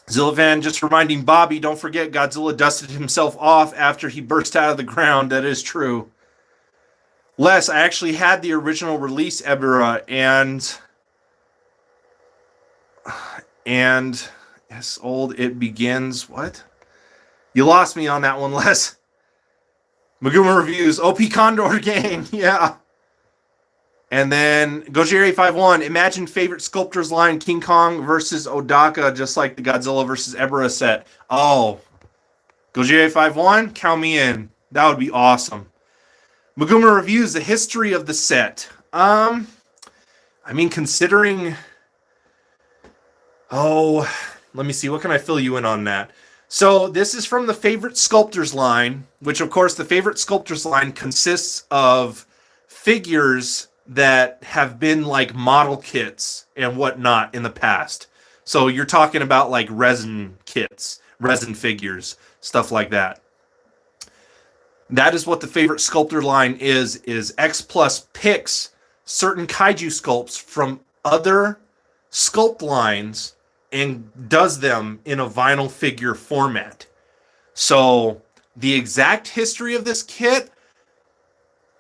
Zillifan just reminding Bobby, don't forget Godzilla dusted himself off after he burst out of the ground. That is true. Les, I actually had the original release Ebirah, and yes, old it begins. What? You lost me on that one, Les. Maguma Reviews, OP Condor gang, yeah. And then Gojiri851, imagine favorite sculptors line, King Kong versus Odaka, just like the Godzilla versus Ebirah set. Oh, Gojiri851, count me in. That would be awesome. Maguma Reviews, the history of the set. I mean, considering... Oh, let me see. What can I fill you in on that? So this is from the Favorite Sculptors line, which, of course, the Favorite Sculptors line consists of figures that have been like model kits and whatnot in the past. So you're talking about like resin kits, resin figures, stuff like that. That is what the Favorite Sculptor line is X Plus picks certain kaiju sculpts from other sculpt lines and does them in a vinyl figure format. So the exact history of this kit,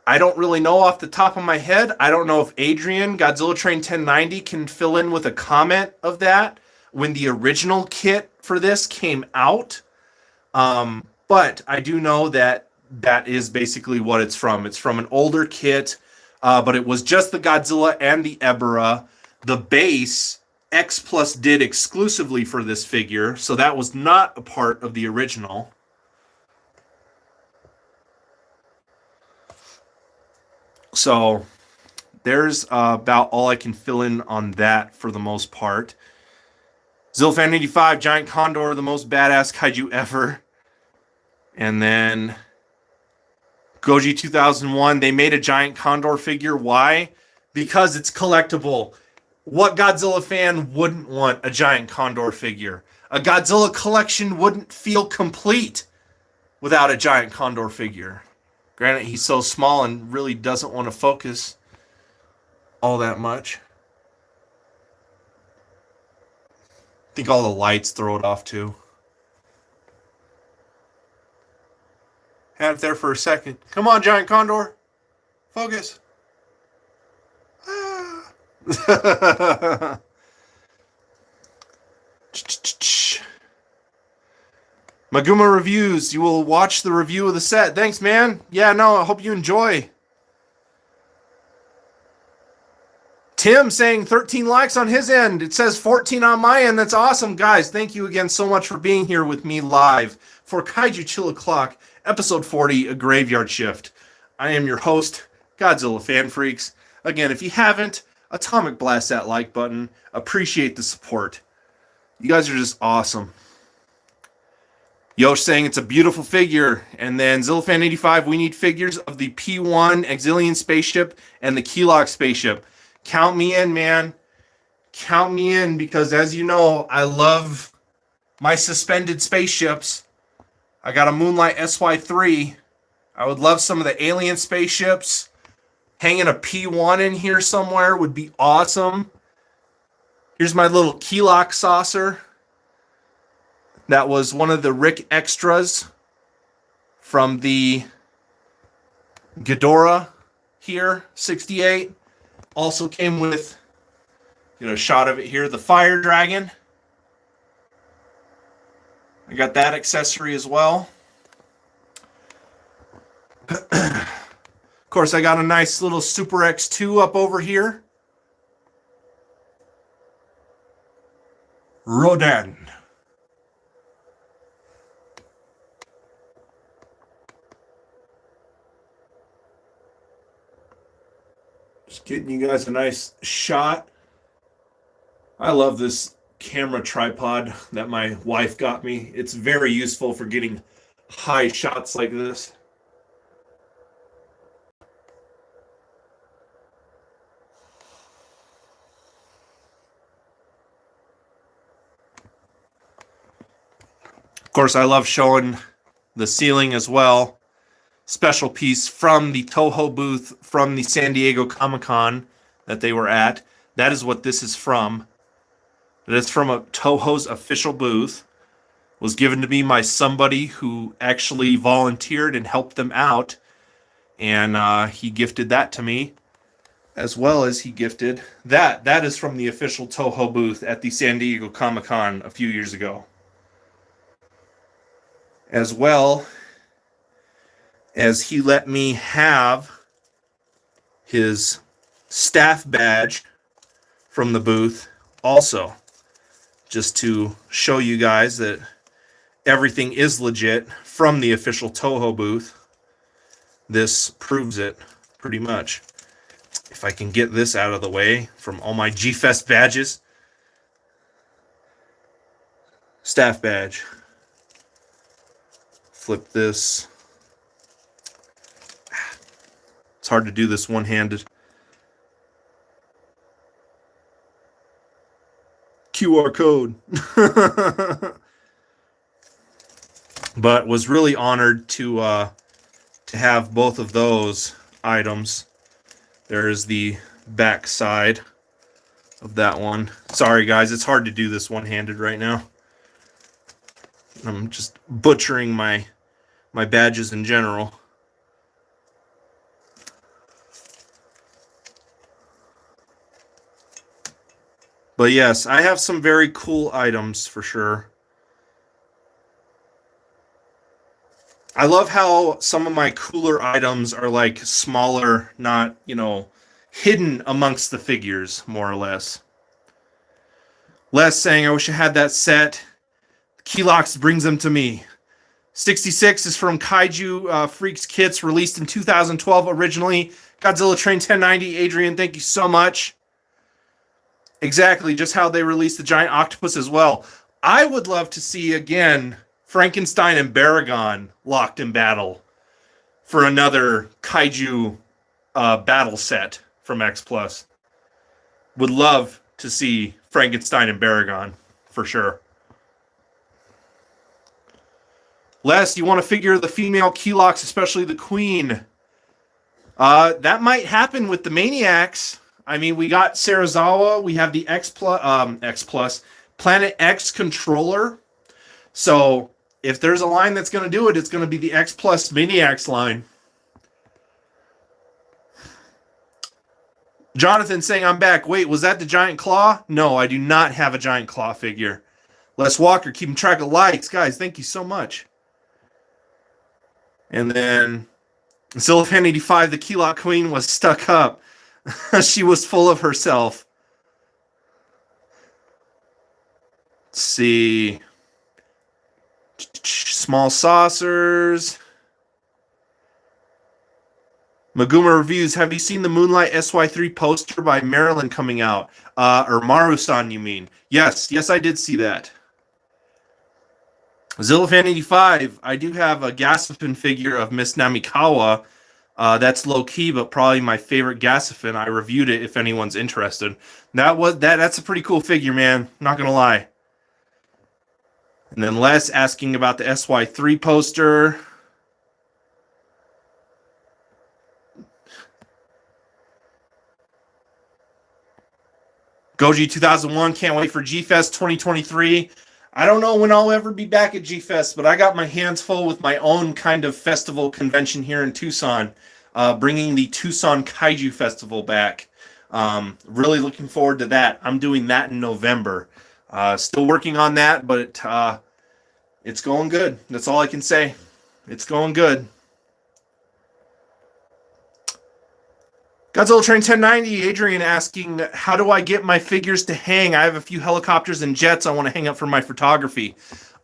I don't really know off the top of my head. I don't know if Adrian, Godzilla Train 1090, can fill in with a comment of that when the original kit for this came out. But I do know that that is basically what it's from. It's from an older kit, but it was just the Godzilla and the Ebirah. The base X Plus did exclusively for this figure, so that was not a part of the original. So there's about all I can fill in on that for the most part. Zillfan85, Giant Condor, the most badass kaiju ever. And then Goji 2001, they made a Giant Condor figure. Why? Because it's collectible. What Godzilla fan wouldn't want a Giant Condor figure? A Godzilla collection wouldn't feel complete without a Giant Condor figure. Granted, he's so small and really doesn't want to focus all that much. I think all the lights throw it off too. Had it there for a second. Come on, Giant Condor. Focus. Maguma Reviews. You will watch the review of the set. Thanks, man. Yeah, no, I hope you enjoy. Tim saying 13 likes on his end. It says 14 on my end. That's awesome, guys. Thank you again so much for being here with me live for Kaiju Chill O'Clock, episode 40, A Graveyard Shift. I am your host, Godzilla Fan Freaks. Again, if you haven't, atomic blast that like button. Appreciate the support. You guys are just awesome. Yosh saying it's a beautiful figure. And then Zillafan85, we need figures of the P1 Exilian spaceship and the Keylog spaceship. Count me in, man. Count me in, because as you know, I love my suspended spaceships. I got a Moonlight SY3. I would love some of the alien spaceships. Hanging a P1 in here somewhere would be awesome. Here's my little Keylog saucer. That was one of the Rick extras from the Ghidorah here, 68. Also came with, a shot of it here, the Fire Dragon. I got that accessory as well. Of course, I got a nice little Super X2 up over here. Rodan. Just getting you guys a nice shot. I love this camera tripod that my wife got me. It's very useful for getting high shots like this. Of course, I love showing the ceiling as well. Special piece from the Toho booth from the San Diego Comic-Con that they were at. That is what this is from. It is from a Toho's official booth. It was given to me by somebody who actually volunteered and helped them out. And he gifted that to me, as well as he gifted that. That is from the official Toho booth at the San Diego Comic-Con a few years ago. As well as he let me have his staff badge from the booth also, just to show you guys that everything is legit from the official Toho booth. This proves it pretty much. If I can get this out of the way from all my G-Fest badges. Staff badge. Flip this. It's hard to do this one-handed. QR code. But was really honored to have both of those items. There's the back side of that one. Sorry guys, it's hard to do this one-handed right now. I'm just butchering my badges in general. But yes, I have some very cool items for sure. I love how some of my cooler items are like smaller, not, hidden amongst the figures, more or less. Les saying, I wish I had that set. Keylocks brings them to me. 66 is from Kaiju Freaks Kits, released in 2012 originally. Godzilla Train 1090. Adrian, thank you so much. Exactly, just how they released the giant octopus as well. I would love to see, again, Frankenstein and Baragon locked in battle for another Kaiju battle set from X+. Would love to see Frankenstein and Baragon, for sure. Les, you want to figure the female Keylocks, especially the Queen? That might happen with the Maniacs. I mean, we got Sarazawa. We have the X Plus Planet X controller. So if there's a line that's going to do it, it's going to be the X Plus Maniacs line. Jonathan saying, I'm back. Wait, was that the Giant Claw? No, I do not have a Giant Claw figure. Les Walker, keeping track of likes. Guys, thank you so much. And then Zillifan 85, the Keylock Queen, was stuck up. She was full of herself. Let's see. Small saucers. Maguma Reviews, have you seen the Moonlight SY3 poster by Marilyn coming out? Or Maru-san, you mean? Yes, I did see that. Zillifan 85, I do have a Gasifin figure of Miss Namikawa. That's low-key, but probably my favorite Gasifin. I reviewed it if anyone's interested. That's a pretty cool figure, man. Not gonna lie. And then Les asking about the SY3 poster. Goji 2001, can't wait for G-Fest 2023. I don't know when I'll ever be back at G-Fest, but I got my hands full with my own kind of festival convention here in Tucson, bringing the Tucson Kaiju Festival back. Really looking forward to that. I'm doing that in November. Still working on that, but it's going good. That's all I can say. It's going good. Godzilla Train 1090, Adrian asking, how do I get my figures to hang? I have a few helicopters and jets I want to hang up for my photography.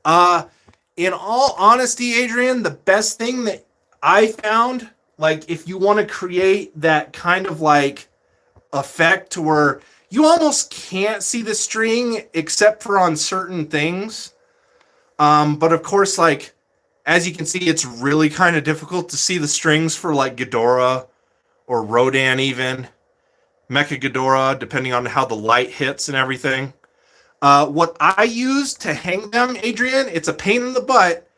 In all honesty, Adrian, the best thing that I found, like if you want to create that kind of like effect to where you almost can't see the string except for on certain things. But of course, like, as you can see, it's really kind of difficult to see the strings for like Ghidorah or Rodan even, Mecha Ghidorah, depending on how the light hits and everything. What I use to hang them, Adrian, it's a pain in the butt,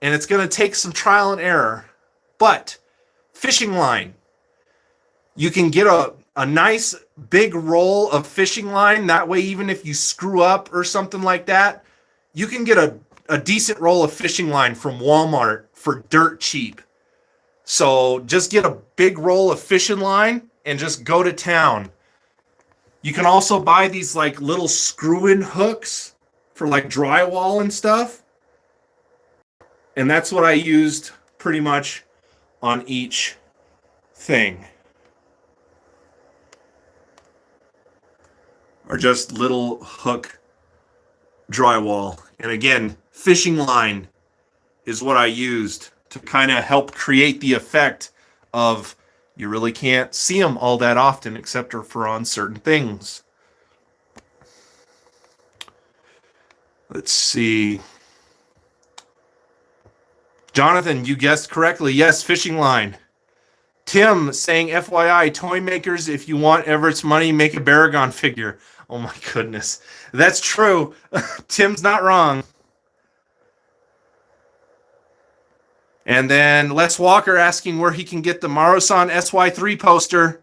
and it's going to take some trial and error. But fishing line. You can get a nice big roll of fishing line. That way, even if you screw up or something like that, you can get a decent roll of fishing line from Walmart for dirt cheap. So just get a big roll of fishing line and just go to town. You can also buy these like little screw-in hooks for like drywall and stuff. And that's what I used pretty much on each thing. Or just little hook drywall. And again, fishing line is what I used to kind of help create the effect of you really can't see them all that often except for on certain things. Let's see. Jonathan, you guessed correctly. Yes, fishing line. Tim saying, FYI, toy makers, if you want Everett's money, make a Baragon figure. Oh my goodness. That's true. Tim's not wrong. And then Les Walker asking where he can get the Marusan SY3 poster.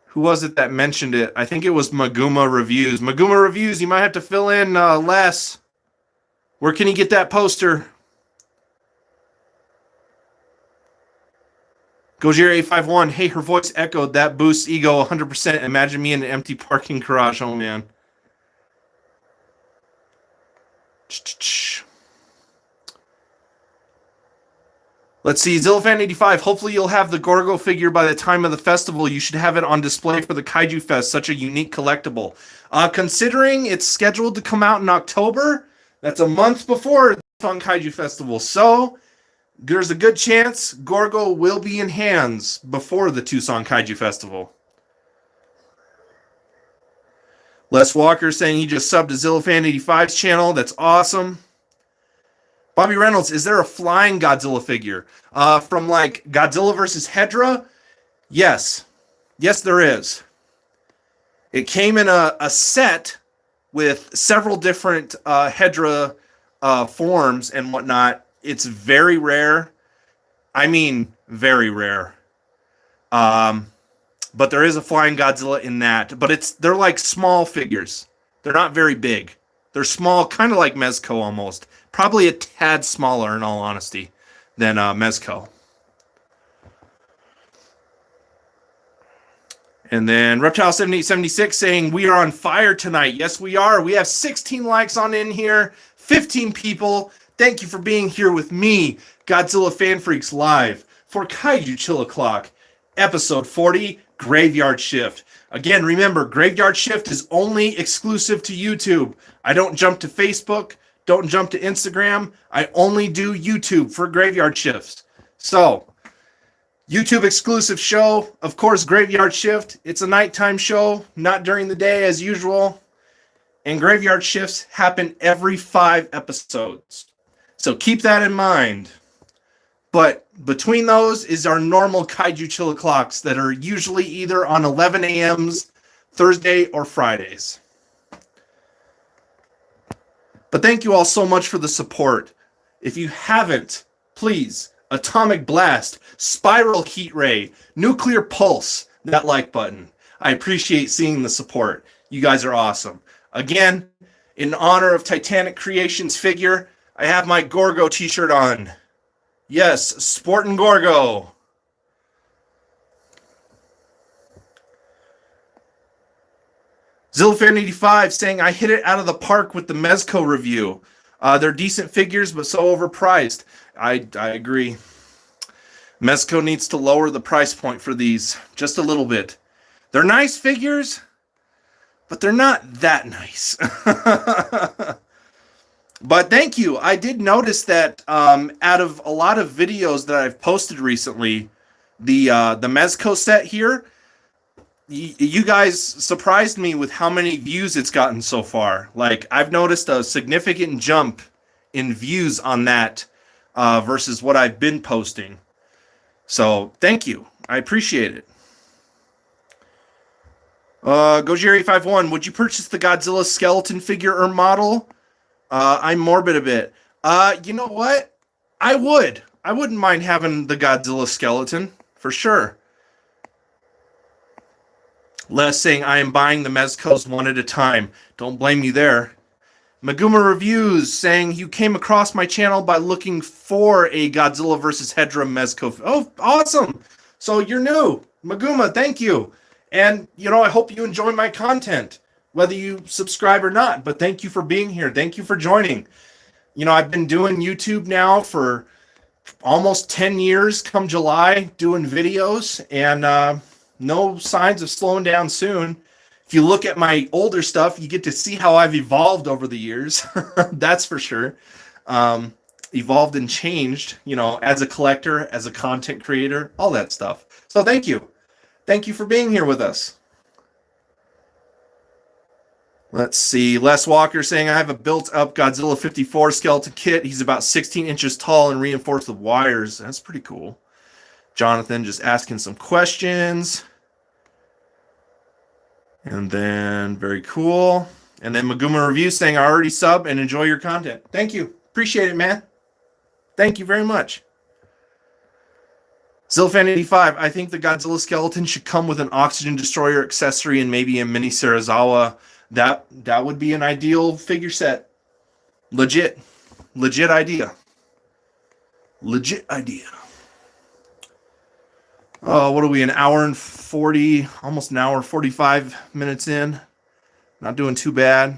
Who was it that mentioned it? I think it was Maguma Reviews. Maguma Reviews, you might have to fill in, Les. Where can he get that poster? Gojira851, hey, her voice echoed. That boosts ego 100%. Imagine me in an empty parking garage. Oh, man. Let's see, Zillafan85, hopefully you'll have the Gorgo figure by the time of the festival. You should have it on display for the Kaiju Fest, such a unique collectible. Considering it's scheduled to come out in October, that's a month before the Tucson Kaiju Festival. So, there's a good chance Gorgo will be in hands before the Tucson Kaiju Festival. Les Walker saying he just subbed to Zillafan85's channel. That's awesome. Bobby Reynolds, is there a flying Godzilla figure? From like Godzilla versus Hedra? Yes. Yes, there is. It came in a set with several different Hedra forms and whatnot. It's very rare. I mean, very rare. But there is a flying Godzilla in that. But they're like small figures. They're not very big. They're small, kind of like Mezco almost. Probably a tad smaller, in all honesty, than Mezco. And then Reptile7876 saying, we are on fire tonight. Yes, we are. We have 16 likes on in here. 15 people. Thank you for being here with me, Godzilla Fan Freaks Live, for Kaiju Chill O'Clock, episode 40, Graveyard Shift. Again, remember, Graveyard Shift is only exclusive to YouTube. I don't jump to Facebook, don't jump to Instagram. I only do YouTube for Graveyard Shifts. So, YouTube exclusive show, of course, Graveyard Shift. It's a nighttime show, not during the day as usual. And Graveyard Shifts happen every 5 episodes. So keep that in mind. But between those is our normal Kaiju Chill O'Clocks that are usually either on 11 a.m.s, Thursday or Fridays. But thank you all so much for the support. If you haven't, please, Atomic Blast, Spiral Heat Ray, Nuclear Pulse, that like button. I appreciate seeing the support. You guys are awesome. Again, in honor of Titanic Creations figure, I have my Gorgo t-shirt on. Yes, Sportin' Gorgo. Zillafan85 saying, I hit it out of the park with the Mezco review. They're decent figures, but so overpriced. I agree. Mezco needs to lower the price point for these just a little bit. They're nice figures, but they're not that nice. But thank you. I did notice that out of a lot of videos that I've posted recently, the Mezco set here, you guys surprised me with how many views it's gotten so far. Like, I've noticed a significant jump in views on that versus what I've been posting. So, thank you. I appreciate it. Gojiri51, would you purchase the Godzilla skeleton figure or model? I'm morbid a bit. You know what? I would. I wouldn't mind having the Godzilla skeleton, for sure. Les saying, I am buying the Mezcos one at a time. Don't blame me there. Maguma Reviews saying, you came across my channel by looking for a Godzilla vs. Hedra Mezco. Oh, awesome. So you're new. Maguma, thank you. And, you know, I hope you enjoy my content, whether you subscribe or not. But thank you for being here. Thank you for joining. You know, I've been doing YouTube now for almost 10 years come July, doing videos, and no signs of slowing down soon. If you look at my older stuff, you get to see how I've evolved over the years. That's for sure. Evolved and changed, you know, as a collector, as a content creator, all that stuff. So thank you. Thank you for being here with us. Let's see. Les Walker saying, I have a built-up Godzilla 54 skeleton kit. He's about 16 inches tall and reinforced with wires. That's pretty cool. Jonathan just asking some questions. And then, very cool. And then Maguma Review saying, I already sub and enjoy your content. Thank you. Appreciate it, man. Thank you very much. Zilfan85, I think the Godzilla skeleton should come with an oxygen destroyer accessory and maybe a mini Sarazawa. That would be an ideal figure set. Legit idea. Legit idea. What are we, an hour and 40, almost an hour, 45 minutes in. Not doing too bad.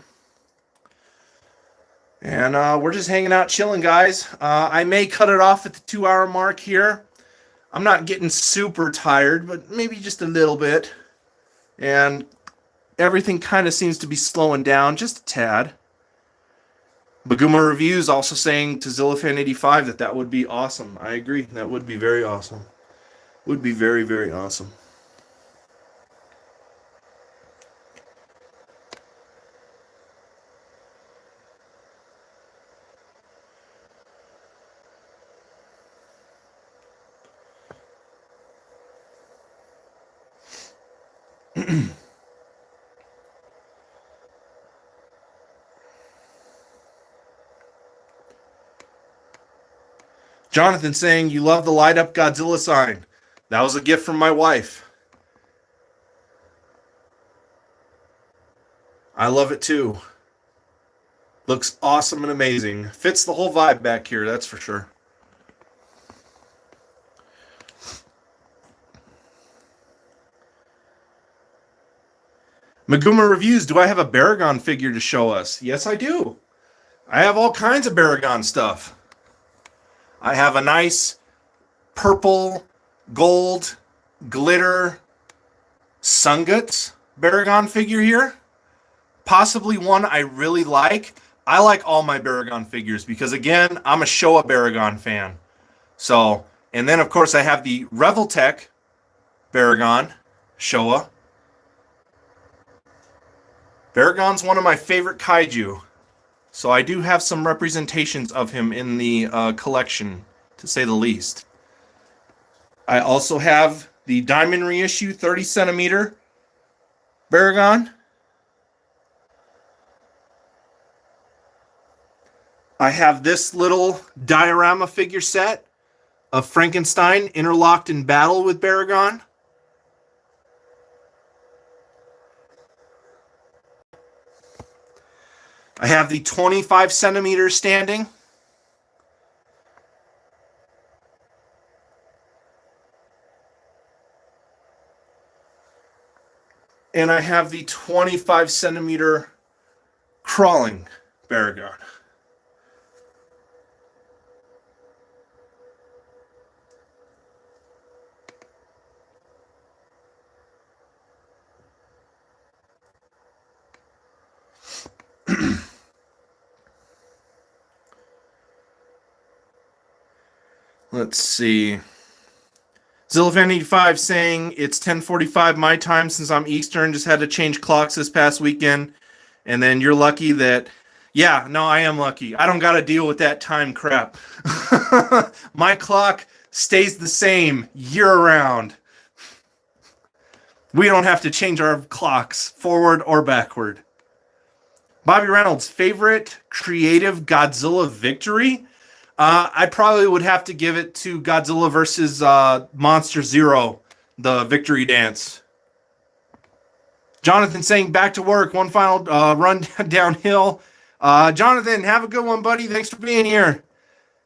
And we're just hanging out, chilling, guys. I may cut it off at the 2 hour mark here. I'm not getting super tired, but maybe just a little bit. And everything kind of seems to be slowing down just a tad. Baguma Reviews also saying to Zillafan85 that that would be awesome. I agree. That would be very awesome. Would be very, very awesome. Jonathan saying, you love the light up Godzilla sign. That was a gift from my wife. I love it too. Looks awesome and amazing. Fits the whole vibe back here, that's for sure. Maguma Reviews, do I have a Baragon figure to show us? Yes, I do. I have all kinds of Baragon stuff. I have a nice purple, gold, glitter Sunguts Baragon figure here. Possibly one I really like. I like all my Baragon figures because, again, I'm a Showa Baragon fan. So, and then, of course, I have the Reveltech Baragon Showa. Baragon's one of my favorite kaiju. So I do have some representations of him in the collection, to say the least. I also have the Diamond Reissue 30 centimeter Baragon. I have this little diorama figure set of Frankenstein interlocked in battle with Baragon. I have the 25 centimeter standing. And I have the 25 centimeter crawling Baragon. Let's see. Zillafan85 saying it's 10:45 my time since I'm Eastern. Just had to change clocks this past weekend. And then you're lucky that, yeah, no, I am lucky. I don't got to deal with that time crap. My clock stays the same year round. We don't have to change our clocks forward or backward. Bobby Reynolds, favorite creative Godzilla victory? I probably would have to give it to Godzilla versus Monster Zero, the victory dance. Jonathan saying back to work, one final run downhill. Jonathan, have a good one, buddy. Thanks for being here.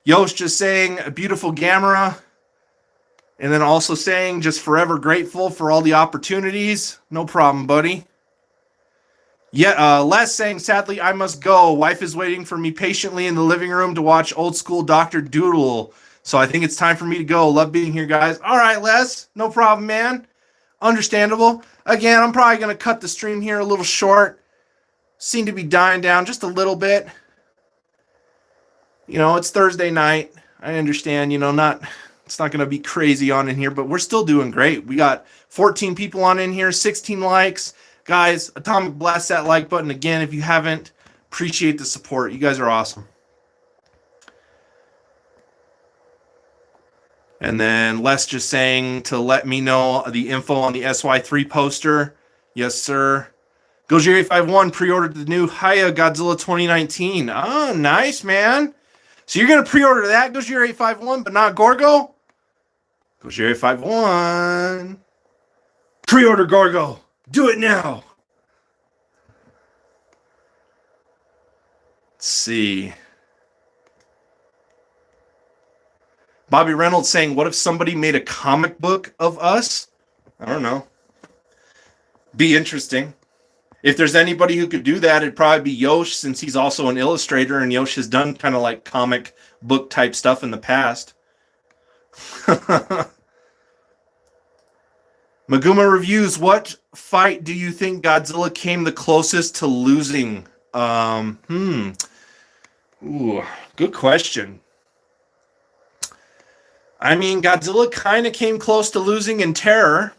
Yosh just saying a beautiful Gamera. And then also saying just forever grateful for all the opportunities. No problem, buddy. Yeah, Les saying, sadly, I must go. Wife is waiting for me patiently in the living room to watch old school Dr. Doodle. So I think it's time for me to go. Love being here, guys. All right, Les. No problem, man. Understandable. Again, I'm probably going to cut the stream here a little short. Seem to be dying down just a little bit. You know, it's Thursday night. I understand, you know, it's not going to be crazy on in here, but we're still doing great. We got 14 people on in here, 16 likes. Guys, Atomic Blast that like button again if you haven't. Appreciate the support. You guys are awesome. And then Les just saying to let me know the info on the SY3 poster. Yes, sir. Gojiri51 pre-ordered the new Haya Godzilla 2019. Oh, nice, man. So you're going to pre-order that, Gojiri851, but not Gorgo? Gojiri851. Pre-order Gorgo. Do it now. Let's see. Bobby Reynolds saying, what if somebody made a comic book of us? I don't know. Be interesting. If there's anybody who could do that, it'd probably be Yosh, since he's also an illustrator, and Yosh has done kind of like comic book type stuff in the past. Maguma reviews, what fight do you think Godzilla came the closest to losing? Ooh, good question. I mean, Godzilla kind of came close to losing in Terror.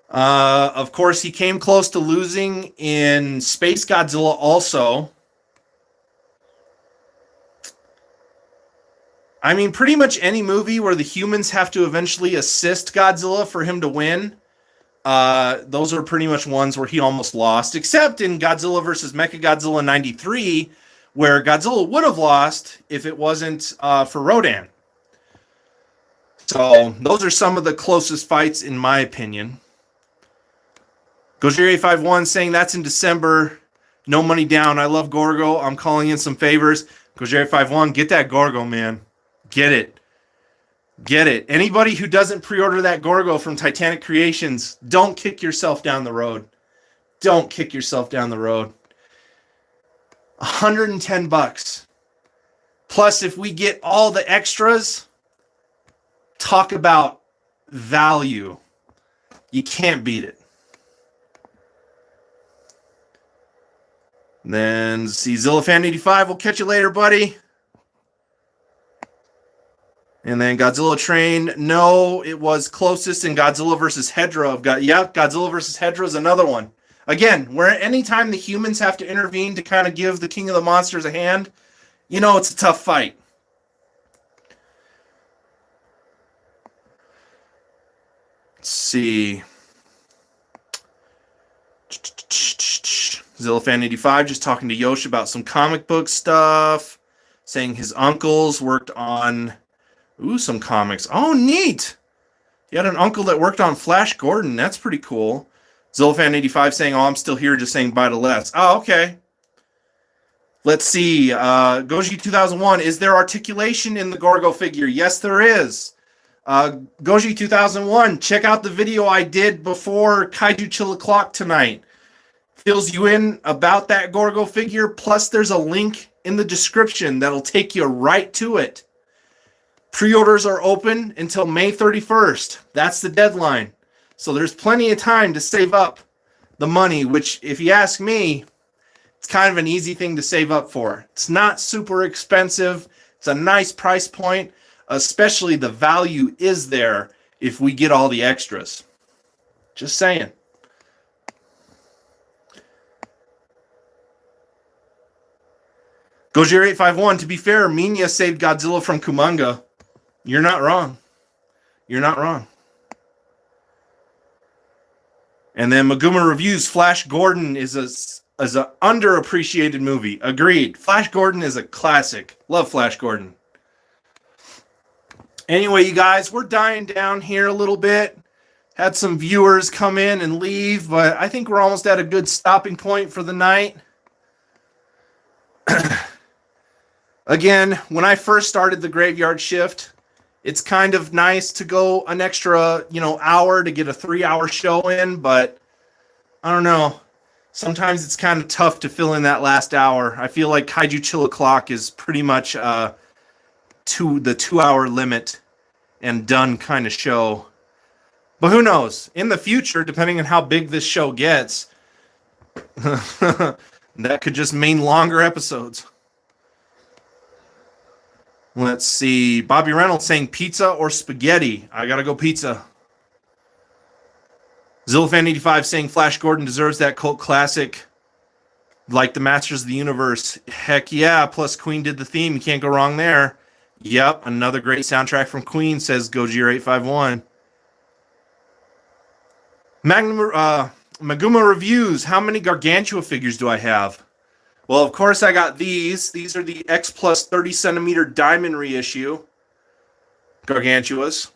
Of course, he came close to losing in Space Godzilla also. I mean, pretty much any movie where the humans have to eventually assist Godzilla for him to win, those are pretty much ones where he almost lost, except in Godzilla vs. Mechagodzilla 93, where Godzilla would have lost if it wasn't for Rodan. So those are some of the closest fights in my opinion. Gojira851 saying that's in December. No money down. I love Gorgo. I'm calling in some favors. Gojira851, get that Gorgo, man. Get it. Get it. Anybody who doesn't pre-order that Gorgo from Titanic Creations, don't kick yourself down the road. Don't kick yourself down the road. $110. Plus, if we get all the extras, talk about value. You can't beat it. Then see ZillaFan85. We'll catch you later, buddy. And then Godzilla Train. No, it was closest in Godzilla versus Hedra. Godzilla versus Hedra is another one. Again, where anytime the humans have to intervene to kind of give the King of the Monsters a hand, you know it's a tough fight. Let's see. ZillaFan85 just talking to Yosh about some comic book stuff. Saying his uncles worked on some comics. Oh, neat. He had an uncle that worked on Flash Gordon. That's pretty cool. ZillaFan85 saying, oh, I'm still here, just saying bye to Les. Oh, okay. Let's see. Goji 2001, is there articulation in the Gorgo figure? Yes, there is. Goji 2001, check out the video I did before Kaiju Chill O'Clock tonight. Fills you in about that Gorgo figure, plus there's a link in the description that'll take you right to it. Pre-orders are open until May 31st. That's the deadline. So there's plenty of time to save up the money, which, if you ask me, it's kind of an easy thing to save up for. It's not super expensive. It's a nice price point, especially the value is there if we get all the extras. Just saying. Gojira851, to be fair, Minya saved Godzilla from Kumanga. You're not wrong. You're not wrong. And then Maguma reviews, Flash Gordon is an underappreciated movie. Agreed. Flash Gordon is a classic. Love Flash Gordon. Anyway, you guys, we're dying down here a little bit. Had some viewers come in and leave, but I think we're almost at a good stopping point for the night. Again, when I first started the graveyard shift, it's kind of nice to go an extra, hour to get a 3-hour show in, but I don't know. Sometimes it's kind of tough to fill in that last hour. I feel like Kaiju Chill O'Clock is pretty much to the 2-hour limit and done kind of show. But who knows? In the future, depending on how big this show gets, that could just mean longer episodes. Let's see. Bobby Reynolds saying pizza or spaghetti. I gotta go pizza. ZillaFan85 saying Flash Gordon deserves that cult classic like the Masters of the Universe. Heck yeah. Plus Queen did the theme. You can't go wrong there. Yep. Another great soundtrack from Queen, says Gojira851. Maguma reviews. How many Gargantua figures do I have? Well, of course, I got these. These are the X Plus 30 centimeter diamond reissue Gargantuas.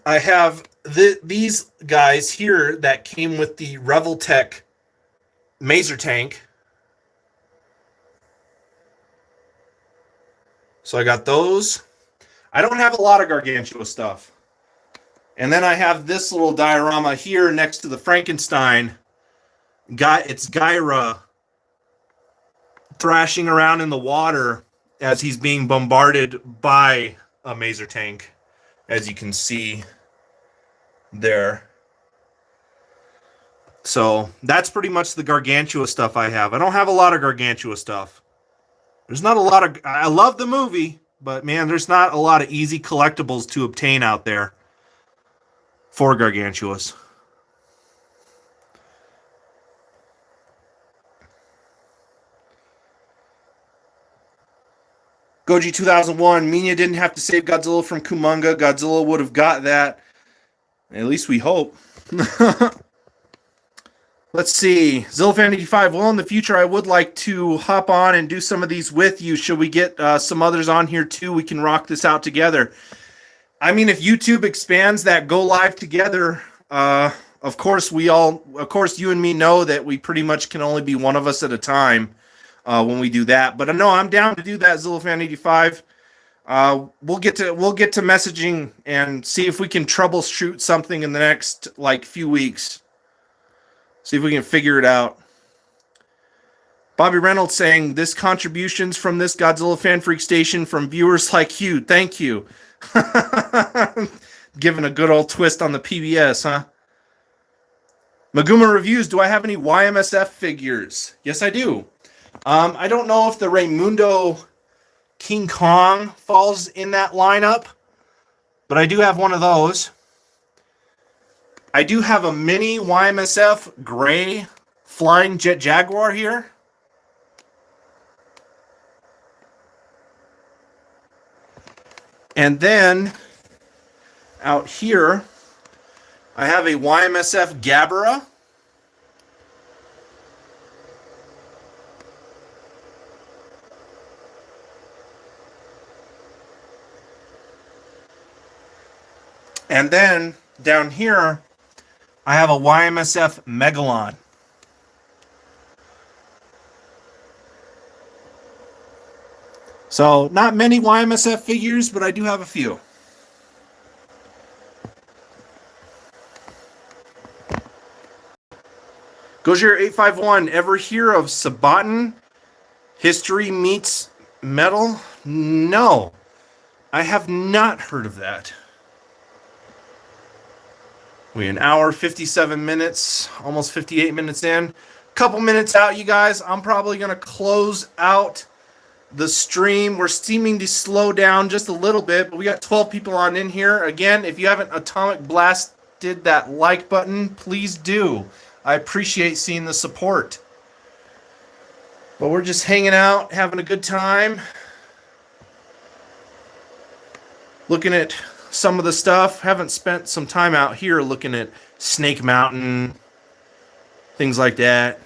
I have these guys here that came with the Reveltech Maser tank. So I got those. I don't have a lot of Gargantua stuff. And then I have this little diorama here next to the Frankenstein. It's Gyra thrashing around in the water as he's being bombarded by a maser tank, as you can see there. So that's pretty much the Gargantua stuff I have. I don't have a lot of Gargantua stuff. There's not a lot of... I love the movie, but man, there's not a lot of easy collectibles to obtain out there for Gargantuas. Goji 2001, Minya didn't have to save Godzilla from Kumonga. Godzilla would have got that. At least we hope. Let's see. Zillafan85, well, in the future, I would like to hop on and do some of these with you. Should we get some others on here, too? We can rock this out together. I mean, if YouTube expands that go live together, of course, you and me know that we pretty much can only be one of us at a time when we do that. But no, I'm down to do that, Zillafan85. We'll get to messaging and see if we can troubleshoot something in the next few weeks. See if we can figure it out. Bobby Reynolds saying, this contributions from this Godzilla Fan Freak station from viewers like you. Thank you. Giving a good old twist on the PBS, huh? Maguma Reviews, do I have any YMSF figures? Yes, I do. I don't know if the Raymundo King Kong falls in that lineup, but I do have one of those. I do have a mini YMSF gray flying jet Jaguar here. And then out here, I have a YMSF Gabbera. And then down here, I have a YMSF Megalon. So, not many YMSF figures, but I do have a few. Gojir851, ever hear of Sabaton? History meets metal? No, I have not heard of that. We're an hour, 57 minutes, almost 58 minutes in. Couple minutes out, you guys. I'm probably going to close out the stream. We're seeming to slow down just a little bit, but we got 12 people on in here. Again, if you haven't atomic blasted that like button, please do. I appreciate seeing the support. But we're just hanging out, having a good time. Looking at some of the stuff. Haven't spent some time out here looking at Snake Mountain, things like that.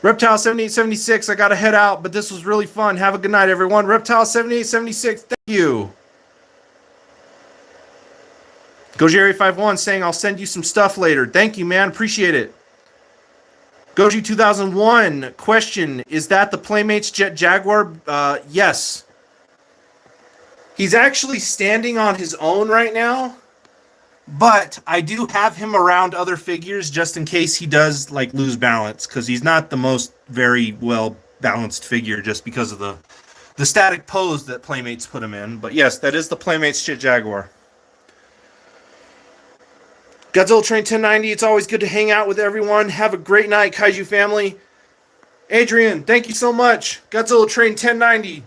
Reptile 7876, I gotta head out, but this was really fun. Have a good night, everyone. Reptile 7876, thank you. Gojiri51 saying I'll send you some stuff later. Thank you, man. Appreciate it. Goji 2001 question: is that the Playmates Jet Jaguar? Yes. He's actually standing on his own right now, but I do have him around other figures just in case he does lose balance, because he's not the most very well balanced figure just because of the static pose that Playmates put him in. But yes, that is the Playmates Jet Jaguar. Godzilla Train 1090, it's always good to hang out with everyone. Have a great night, Kaiju family. Adrian, thank you so much. Godzilla Train 1090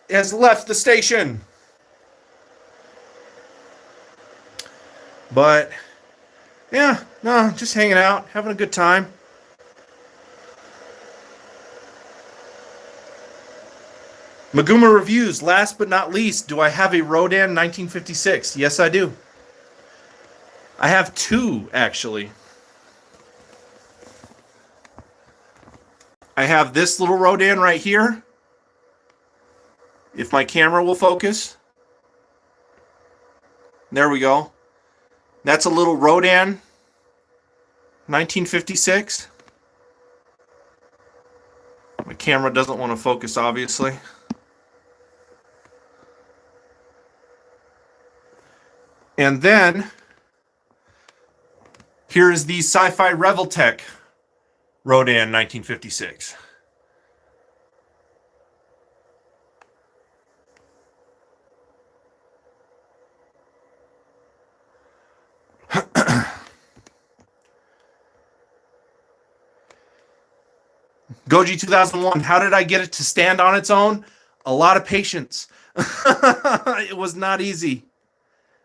has left the station. But, yeah, no, just hanging out, having a good time. Maguma Reviews, last but not least, do I have a Rodan 1956? Yes, I do. I have two, actually. I have this little Rodan right here. If my camera will focus. There we go. That's a little Rodan 1956. My camera doesn't want to focus, obviously. And then here is the Sci-Fi Reveltech Rodan 1956. Goji 2001, how did I get it to stand on its own? A lot of patience. It was not easy.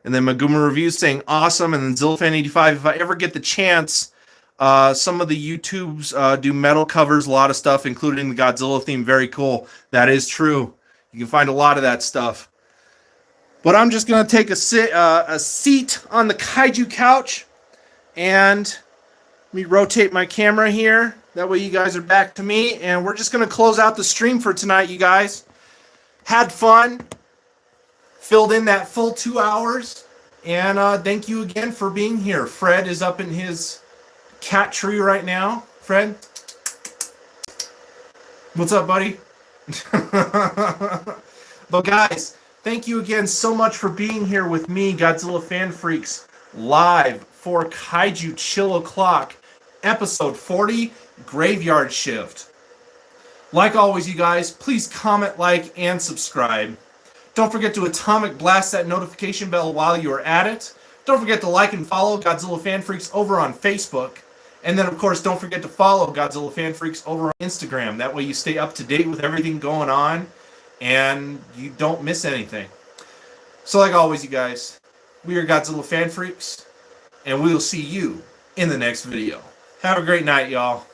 And then Maguma Reviews saying awesome. And then Zillafan85, if I ever get the chance, some of the YouTubes do metal covers, a lot of stuff, including the Godzilla theme. Very cool. That is true. You can find a lot of that stuff. But I'm just going to take a seat on the Kaiju couch, and let me rotate my camera here. That way you guys are back to me, and we're just going to close out the stream for tonight, you guys. Had fun. Filled in that full 2 hours. And thank you again for being here. Fred is up in his cat tree right now. Fred? What's up, buddy? But guys, thank you again so much for being here with me, Godzilla Fan Freaks, live for Kaiju Chill O'Clock, episode 40, Graveyard Shift. Like always, you guys, please comment, like, and subscribe. Don't forget to atomic blast that notification bell while you're at it. Don't forget to like and follow Godzilla Fan Freaks over on Facebook. And then, of course, don't forget to follow Godzilla Fan Freaks over on Instagram. That way you stay up to date with everything going on and you don't miss anything. So like always, you guys, we are Godzilla Fan Freaks, and we will see you in the next video. Have a great night, y'all.